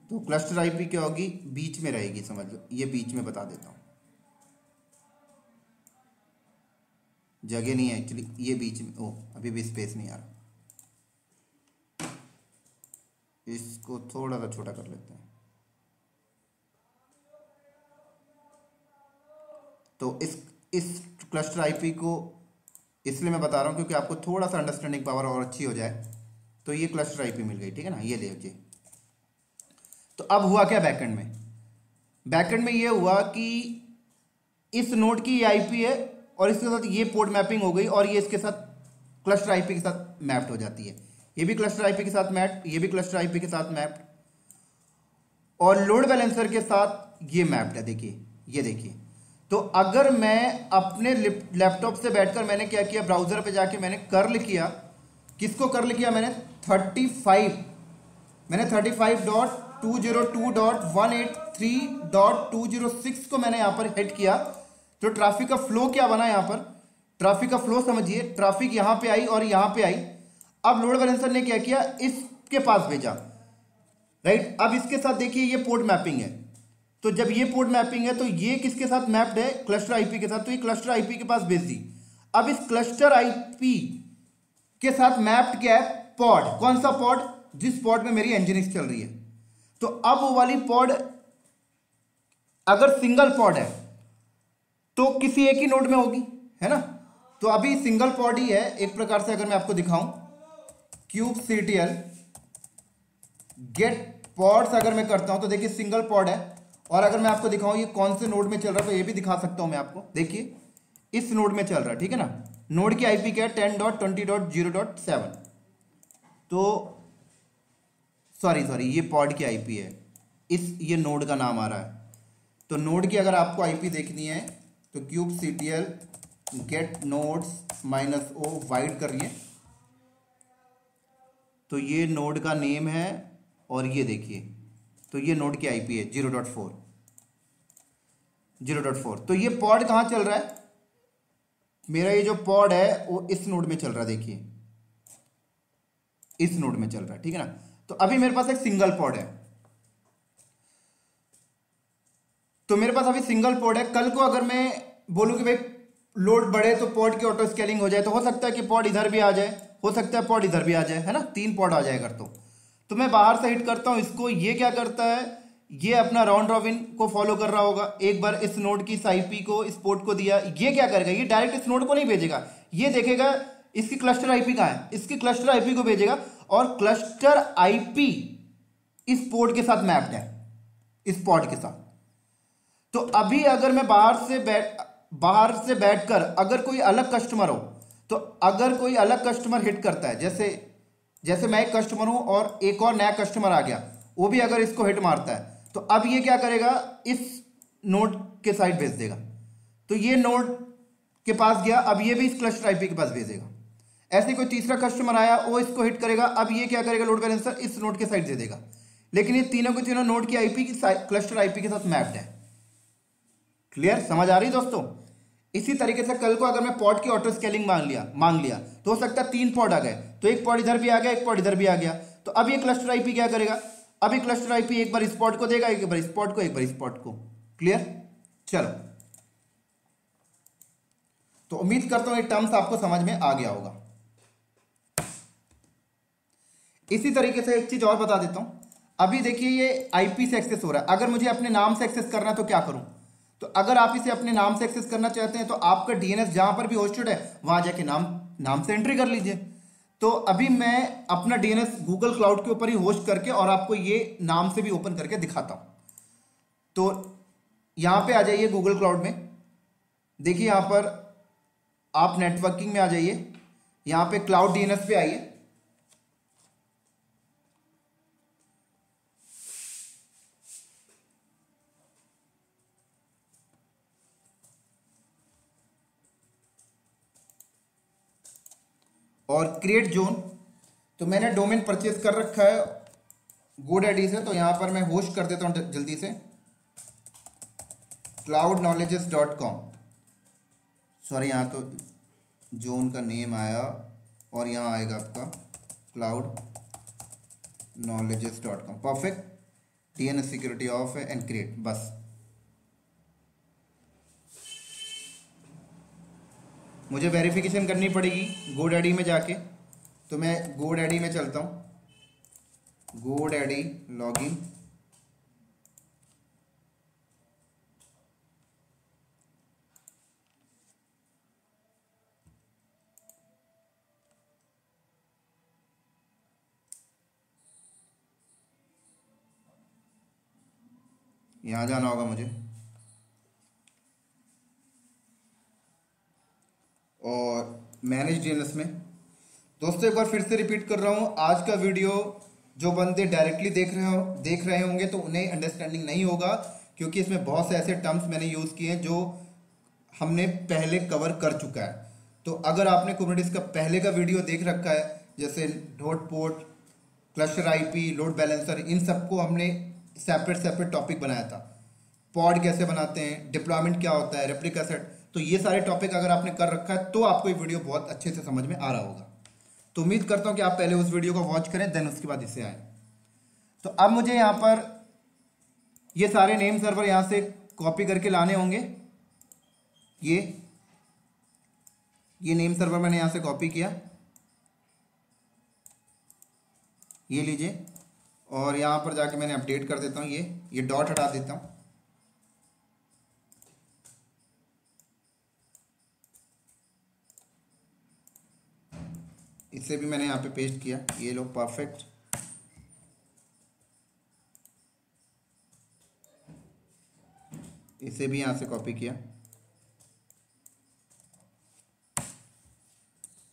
तो क्लस्टर आईपी क्या होगी, बीच में रहेगी, समझ लो ये बीच में बता देता हूं, जगह नहीं है एक्चुअली, ये बीच में, ओ अभी भी स्पेस नहीं आ रहा, इसको थोड़ा सा छोटा कर लेते हैं। तो इस क्लस्टर आईपी को इसलिए मैं बता रहा हूं क्योंकि आपको थोड़ा सा अंडरस्टैंडिंग पावर और अच्छी हो जाए। तो ये क्लस्टर आईपी मिल गई, ठीक है ना, ये देखिए। तो अब हुआ क्या बैकएंड में, बैकएंड में ये हुआ कि इस नोड की ये आईपी है और इसके साथ ये पोर्ट मैपिंग हो गई और ये इसके साथ क्लस्टर आईपी के साथ मैप्ड हो जाती है। ये भी क्लस्टर आईपी के साथ मैप्ड, ये भी क्लस्टर आईपी के साथ मैप्ड और लोड बैलेंसर के साथ ये मैप्ड है। देखिए ये देखिए। तो अगर मैं अपने लैपटॉप से बैठकर मैंने क्या किया, ब्राउजर पे जाके मैंने कर्ल किया, किसको कर्ल किया मैंने, 35.202.183.206 को मैंने यहां पर हिट किया। तो ट्रैफिक का फ्लो क्या बना, यहां पर ट्रैफिक का फ्लो समझिए, ट्रैफिक यहां पे आई और यहां पे आई। अब लोड बैलेंसर ने क्या किया, इसके पास भेजा, राइट। अब इसके साथ देखिए ये पोर्ट मैपिंग है, तो जब ये पोर्ट मैपिंग है तो ये किसके साथ मैप्ड है, क्लस्टर आईपी के साथ, तो ये क्लस्टर आईपी के पास भेज दी। अब इस क्लस्टर आईपी के साथ मैप्ड क्या है, पॉड, कौन सा पॉड, जिस पॉड में मेरी एनजीनिक्स चल रही है। तो अब वो वाली पॉड अगर सिंगल पॉड है तो किसी एक ही नोड में होगी, है ना। तो अभी सिंगल पॉड ही है एक प्रकार से। अगर मैं आपको दिखाऊं kubectl गेट पॉड्स अगर मैं करता हूं तो देखिए सिंगल पॉड है। और अगर मैं आपको दिखाऊं ये कौन से नोड में चल रहा है तो ये भी दिखा सकता हूं मैं आपको। देखिए इस नोड में चल रहा है, ठीक है ना। नोड की आईपी क्या है, 10.20.0.7। तो सॉरी ये पॉड की आईपी है, ये नोड का नाम आ रहा है। तो नोड की अगर आपको आईपी देखनी है तो kubectl get nodes -o wide करिए। तो ये नोड का नेम है और ये देखिए, तो ये नोड की आईपी है 0.4। तो ये पॉड कहां चल रहा है, मेरा ये जो पॉड है वो इस नोड में चल रहा है, देखिए इस नोड में चल रहा है, ठीक है ना। तो अभी मेरे पास एक सिंगल पॉड है, तो मेरे पास अभी सिंगल पॉड है। कल को अगर मैं बोलूं कि भाई लोड बढ़े तो पॉड की ऑटो स्केलिंग हो जाए, तो हो सकता है कि पॉड इधर भी आ जाए, हो सकता है पॉड इधर भी आ जाए, है ना, 3 पॉड आ जाए अगर। तो मैं बाहर से हिट करता हूं इसको, ये क्या करता है, ये अपना राउंड रॉबिन को फॉलो कर रहा होगा। एक बार इस नोड की इस आईपी को इस पोर्ट को दिया, ये क्या करेगा, ये डायरेक्ट इस नोड को नहीं भेजेगा, ये देखेगा इसकी क्लस्टर आईपी कहां है, इसकी क्लस्टर आईपी को भेजेगा और क्लस्टर आईपी इस पोर्ट के साथ मैप्ड है, इस पॉड के साथ। तो अभी अगर मैं बाहर से बैठकर अगर कोई अलग कस्टमर हो, तो अगर कोई अलग कस्टमर हिट करता है, जैसे मैं एक कस्टमर हूं और एक और नया कस्टमर आ गया, वो भी अगर इसको हिट मारता है, तो अब ये क्या करेगा, इस नोड के साइड भेज देगा। तो ये नोड के पास गया, अब ये भी इस क्लस्टर आईपी के पास भेजेगा। ऐसे कोई तीसरा कस्टमर आया, वो इसको हिट करेगा, अब ये क्या करेगा, लोड बैलेंसर इस नोड के साइड दे देगा। लेकिन ये तीनों के तीनों नोड की आईपी की क्लस्टर आईपी के साथ मैप्ड है। क्लियर, समझ आ रही दोस्तों। इसी तरीके से कल को अगर मैं पॉड की ऑटो स्केलिंग मांग लिया तो हो सकता है 3 पॉड आ गए, तो एक पॉड इधर भी आ गया, एक पॉड इधर भी आ गया। तो अब ये क्लस्टर आईपी क्या करेगा, अब ये क्लस्टर आईपी एक बार इस पॉड को देगा, एक बार इस पॉड को, एक बार इस पॉड को। क्लियर? चलो, तो उम्मीद करता हूं ये टर्म्स आपको समझ में आ गया होगा। इसी तरीके से एक चीज और बता देता हूं। अभी देखिए ये आईपी से एक्सेस हो रहा है, अगर मुझे अपने नाम से एक्सेस करना है तो क्या करूं? तो अगर आप इसे अपने नाम से एक्सेस करना चाहते हैं तो आपका डीएनएस जहां पर भी होस्टेड है वहां जाके नाम से एंट्री कर लीजिए। तो अभी मैं अपना डीएनएस गूगल क्लाउड के ऊपर ही होस्ट करके और आपको ये नाम से भी ओपन करके दिखाता हूं। तो यहां पे आ जाइए गूगल क्लाउड में, देखिए यहां पर आप नेटवर्किंग में आ जाइए, यहां पे क्लाउड डीएनएस पे आइए। और क्रिएट जोन, तो मैंने डोमेन परचेज कर रखा है GoDaddy से, तो यहां पर मैं होस्ट कर देता हूं जल्दी से cloudknowledges.com। सॉरी, यहां तो जोन का नेम आया और यहां आएगा आपका cloudknowledges.com। Perfect, DNS security of है एंड क्रिएट, बस। मुझे वेरिफिकेशन करनी पड़ेगी GoDaddy में जाके, तो मैं GoDaddy में चलता हूँ, GoDaddy लॉगिन। यहाँ जाना होगा मुझे और मैनेज डीएनएस में। दोस्तों एक बार फिर से रिपीट कर रहा हूँ, आज का वीडियो जो बंदे डायरेक्टली देख रहे होंगे तो उन्हें अंडरस्टैंडिंग नहीं होगा, क्योंकि इसमें बहुत से ऐसे टर्म्स मैंने यूज़ किए हैं जो हमने पहले कवर कर चुका है। तो अगर आपने कुबरनेटिस का पहले का वीडियो देख रखा है, जैसे dot port, cluster IP, load balancer, इन सबको हमने सेपरेट टॉपिक बनाया था। पॉड कैसे बनाते हैं, डिप्लॉयमेंट क्या होता है, रेप्लिका सेट, तो ये सारे टॉपिक अगर आपने कर रखा है तो आपको ये वीडियो बहुत अच्छे से समझ में आ रहा होगा। तो उम्मीद करता हूं कि आप पहले उस वीडियो को वॉच करें, देन उसके बाद इसे आए। तो अब मुझे यहां पर ये सारे नेम सर्वर यहां से कॉपी करके लाने होंगे। ये नेम सर्वर मैंने यहां से कॉपी किया, ये लीजिए, और यहां पर जाके मैंने अपडेट कर देता हूं, ये डॉट हटा देता हूं। इसे भी मैंने यहाँ पे पेस्ट किया, ये लो, परफेक्ट। इसे भी यहाँ से कॉपी किया,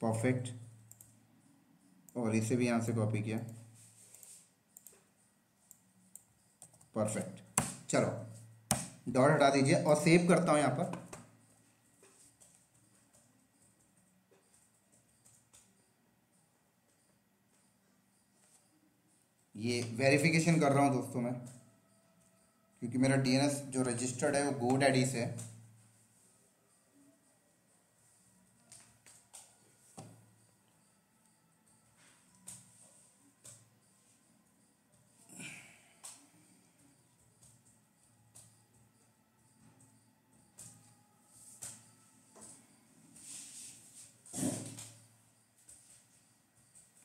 परफेक्ट, और इसे भी यहाँ से कॉपी किया, परफेक्ट। चलो डॉट हटा दीजिए और सेव करता हूँ यहाँ पर। ये वेरिफिकेशन कर रहा हूँ दोस्तों मैं, क्योंकि मेरा डीएनएस जो रजिस्टर्ड है वो GoDaddy से है।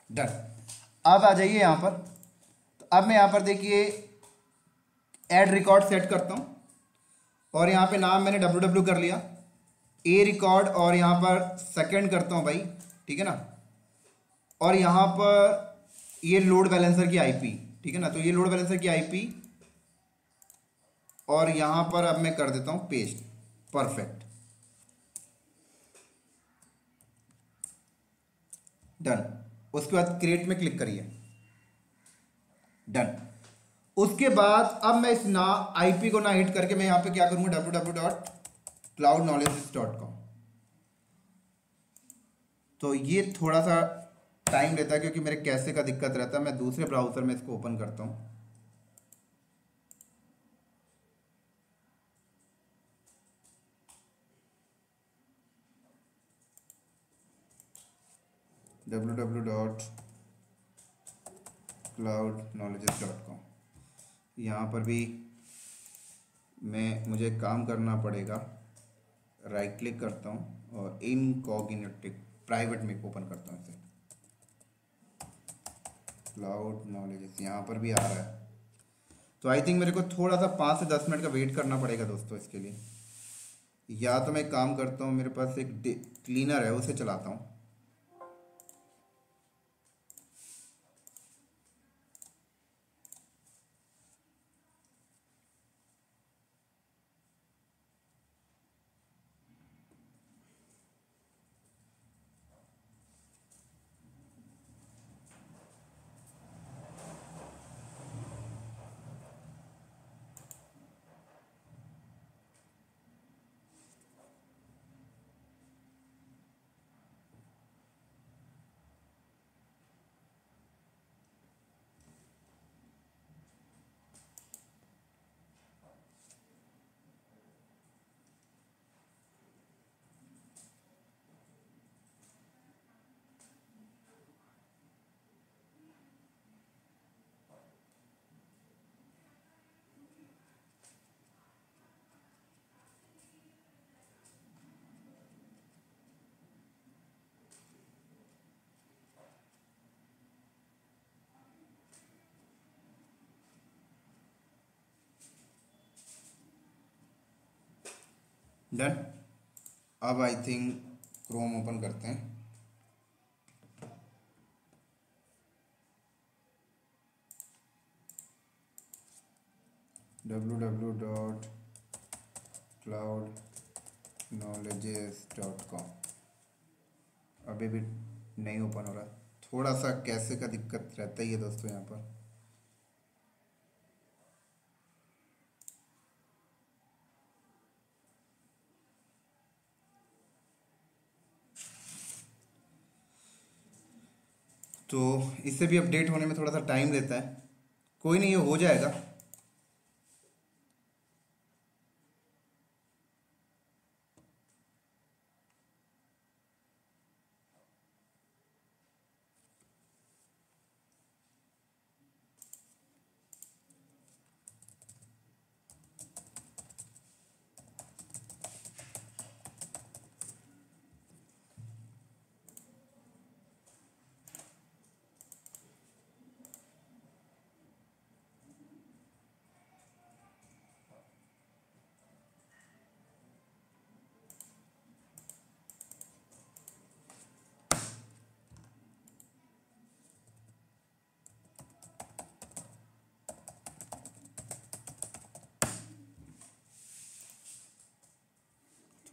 डन। अब आ जाइए यहाँ पर, तो अब मैं यहाँ पर देखिए ऐड रिकॉर्ड सेट करता हूँ, और यहाँ पे नाम मैंने www कर लिया, ए रिकॉर्ड, और यहाँ पर सेकंड करता हूँ भाई, ठीक है ना। और यहाँ पर ये लोड बैलेंसर की आईपी, ठीक है ना, तो ये लोड बैलेंसर की आईपी, और यहाँ पर अब मैं कर देता हूँ पेस्ट, परफेक्ट, डन। उसके बाद क्रिएट में क्लिक करिए, डन। उसके बाद अब मैं इस आईपी को ना हिट करके मैं यहाँ पे क्या करूँगा, www.cloudknowledges.com। तो ये थोड़ा सा टाइम लेता है क्योंकि मेरे कैसे का दिक्कत रहता है, मैं दूसरे ब्राउज़र में इसको ओपन करता हूँ। www.cloudknowledges.com, यहाँ पर भी मुझे काम करना पड़ेगा, राइट क्लिक करता हूँ और इनकॉग्निटिव प्राइवेट में ओपन करता हूँ इसे। क्लाउड नॉलेज यहाँ पर भी आ रहा है, तो आई थिंक मेरे को थोड़ा सा 5 से 10 मिनट का वेट करना पड़ेगा दोस्तों इसके लिए। या तो मैं काम करता हूँ, मेरे पास एक क्लीनर है उसे चलाता हूँ। डन। अब आई थिंक क्रोम ओपन करते हैं। www.cloudknowledges.com। अभी भी नहीं ओपन हो रहा, थोड़ा सा कैसे का दिक्कत रहता ही है दोस्तों यहाँ पर। तो इससे भी अपडेट होने में थोड़ा सा टाइम लेता है, कोई नहीं, ये हो जाएगा।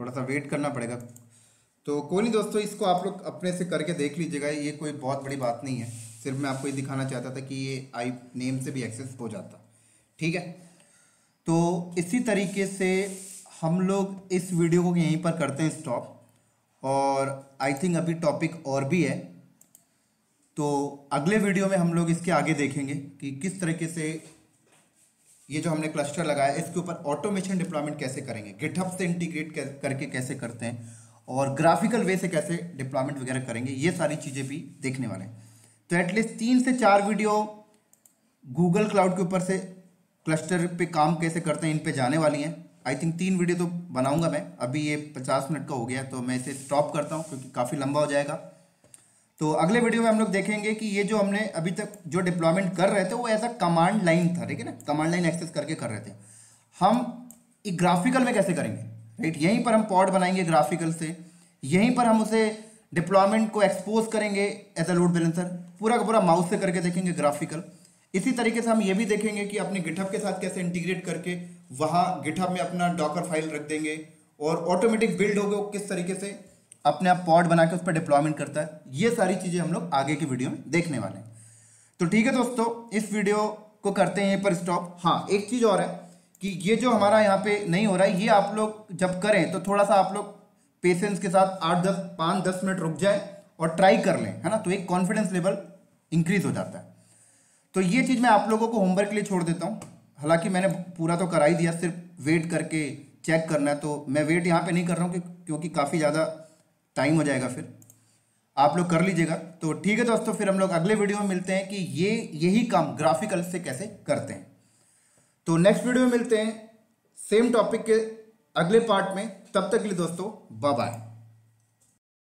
थोड़ा सा वेट करना पड़ेगा, तो कोई नहीं दोस्तों, इसको आप लोग अपने से करके देख लीजिएगा, ये कोई बहुत बड़ी बात नहीं है। सिर्फ मैं आपको ये दिखाना चाहता था कि ये आई नेम से भी एक्सेस हो जाता, ठीक है। तो इसी तरीके से हम लोग इस वीडियो को यहीं पर करते हैं स्टॉप, और आई थिंक अभी टॉपिक और भी है, तो अगले वीडियो में हम लोग इसके आगे देखेंगे कि किस तरीके से ये जो हमने क्लस्टर लगाया इसके ऊपर ऑटोमेशन डिप्लॉयमेंट कैसे करेंगे, गिटहब से इंटीग्रेट करके कैसे करते हैं, और ग्राफिकल वे से कैसे डिप्लॉयमेंट वगैरह करेंगे, ये सारी चीज़ें भी देखने वाले हैं। तो एटलीस्ट 3 से 4 वीडियो गूगल क्लाउड के ऊपर से क्लस्टर पे काम कैसे करते हैं इन पे जाने वाली हैं। आई थिंक 3 वीडियो तो बनाऊंगा मैं, अभी ये 50 मिनट का हो गया, तो मैं इसे स्टॉप करता हूँ क्योंकि काफ़ी लंबा हो जाएगा। तो अगले वीडियो में हम लोग देखेंगे कि ये जो हमने अभी तक जो डिप्लॉयमेंट कर रहे थे वो ऐसा कमांड लाइन था, ठीक है ना, कमांड लाइन एक्सेस करके कर रहे थे, हम ग्राफिकल में कैसे करेंगे, राइट। यहीं पर हम पॉड बनाएंगे ग्राफिकल से, यहीं पर हम उसे डिप्लॉयमेंट को एक्सपोज करेंगे एज अ लोड बैलेंसर, पूरा का पूरा माउस से करके देखेंगे ग्राफिकल। इसी तरीके से हम ये भी देखेंगे कि अपने गिटहब के साथ कैसे इंटीग्रेट करके वहाँ गिटहब में अपना डॉकर फाइल रख देंगे, और ऑटोमेटिक बिल्ड होगा किस तरीके से अपने आप पॉड बना के उस पर डिप्लॉयमेंट करता है। ये सारी चीजें हम लोग आगे की वीडियो में देखने वाले हैं। तो ठीक है दोस्तों, इस वीडियो को करते हैं यहीं पर स्टॉप। हाँ, एक चीज और है कि ये जो हमारा यहाँ पे नहीं हो रहा है, ये आप लोग जब करें तो थोड़ा सा आप लोग पेशेंस के साथ 5-10 मिनट रुक जाए और ट्राई कर लें, है ना, तो एक कॉन्फिडेंस लेवल इंक्रीज हो जाता है। तो ये चीज मैं आप लोगों को होमवर्क के लिए छोड़ देता हूँ। हालांकि मैंने पूरा तो करा ही दिया, सिर्फ वेट करके चेक करना है, तो मैं वेट यहाँ पे नहीं कर रहा हूँ क्योंकि काफी ज्यादा टाइम हो जाएगा, फिर आप लोग कर लीजिएगा। तो ठीक है दोस्तों, फिर हम लोग अगले वीडियो में मिलते हैं कि यही काम ग्राफिकल से कैसे करते हैं। तो नेक्स्ट वीडियो में मिलते हैं। सेम टॉपिक के अगले पार्ट में। तब तक के लिए दोस्तों बाय बाय।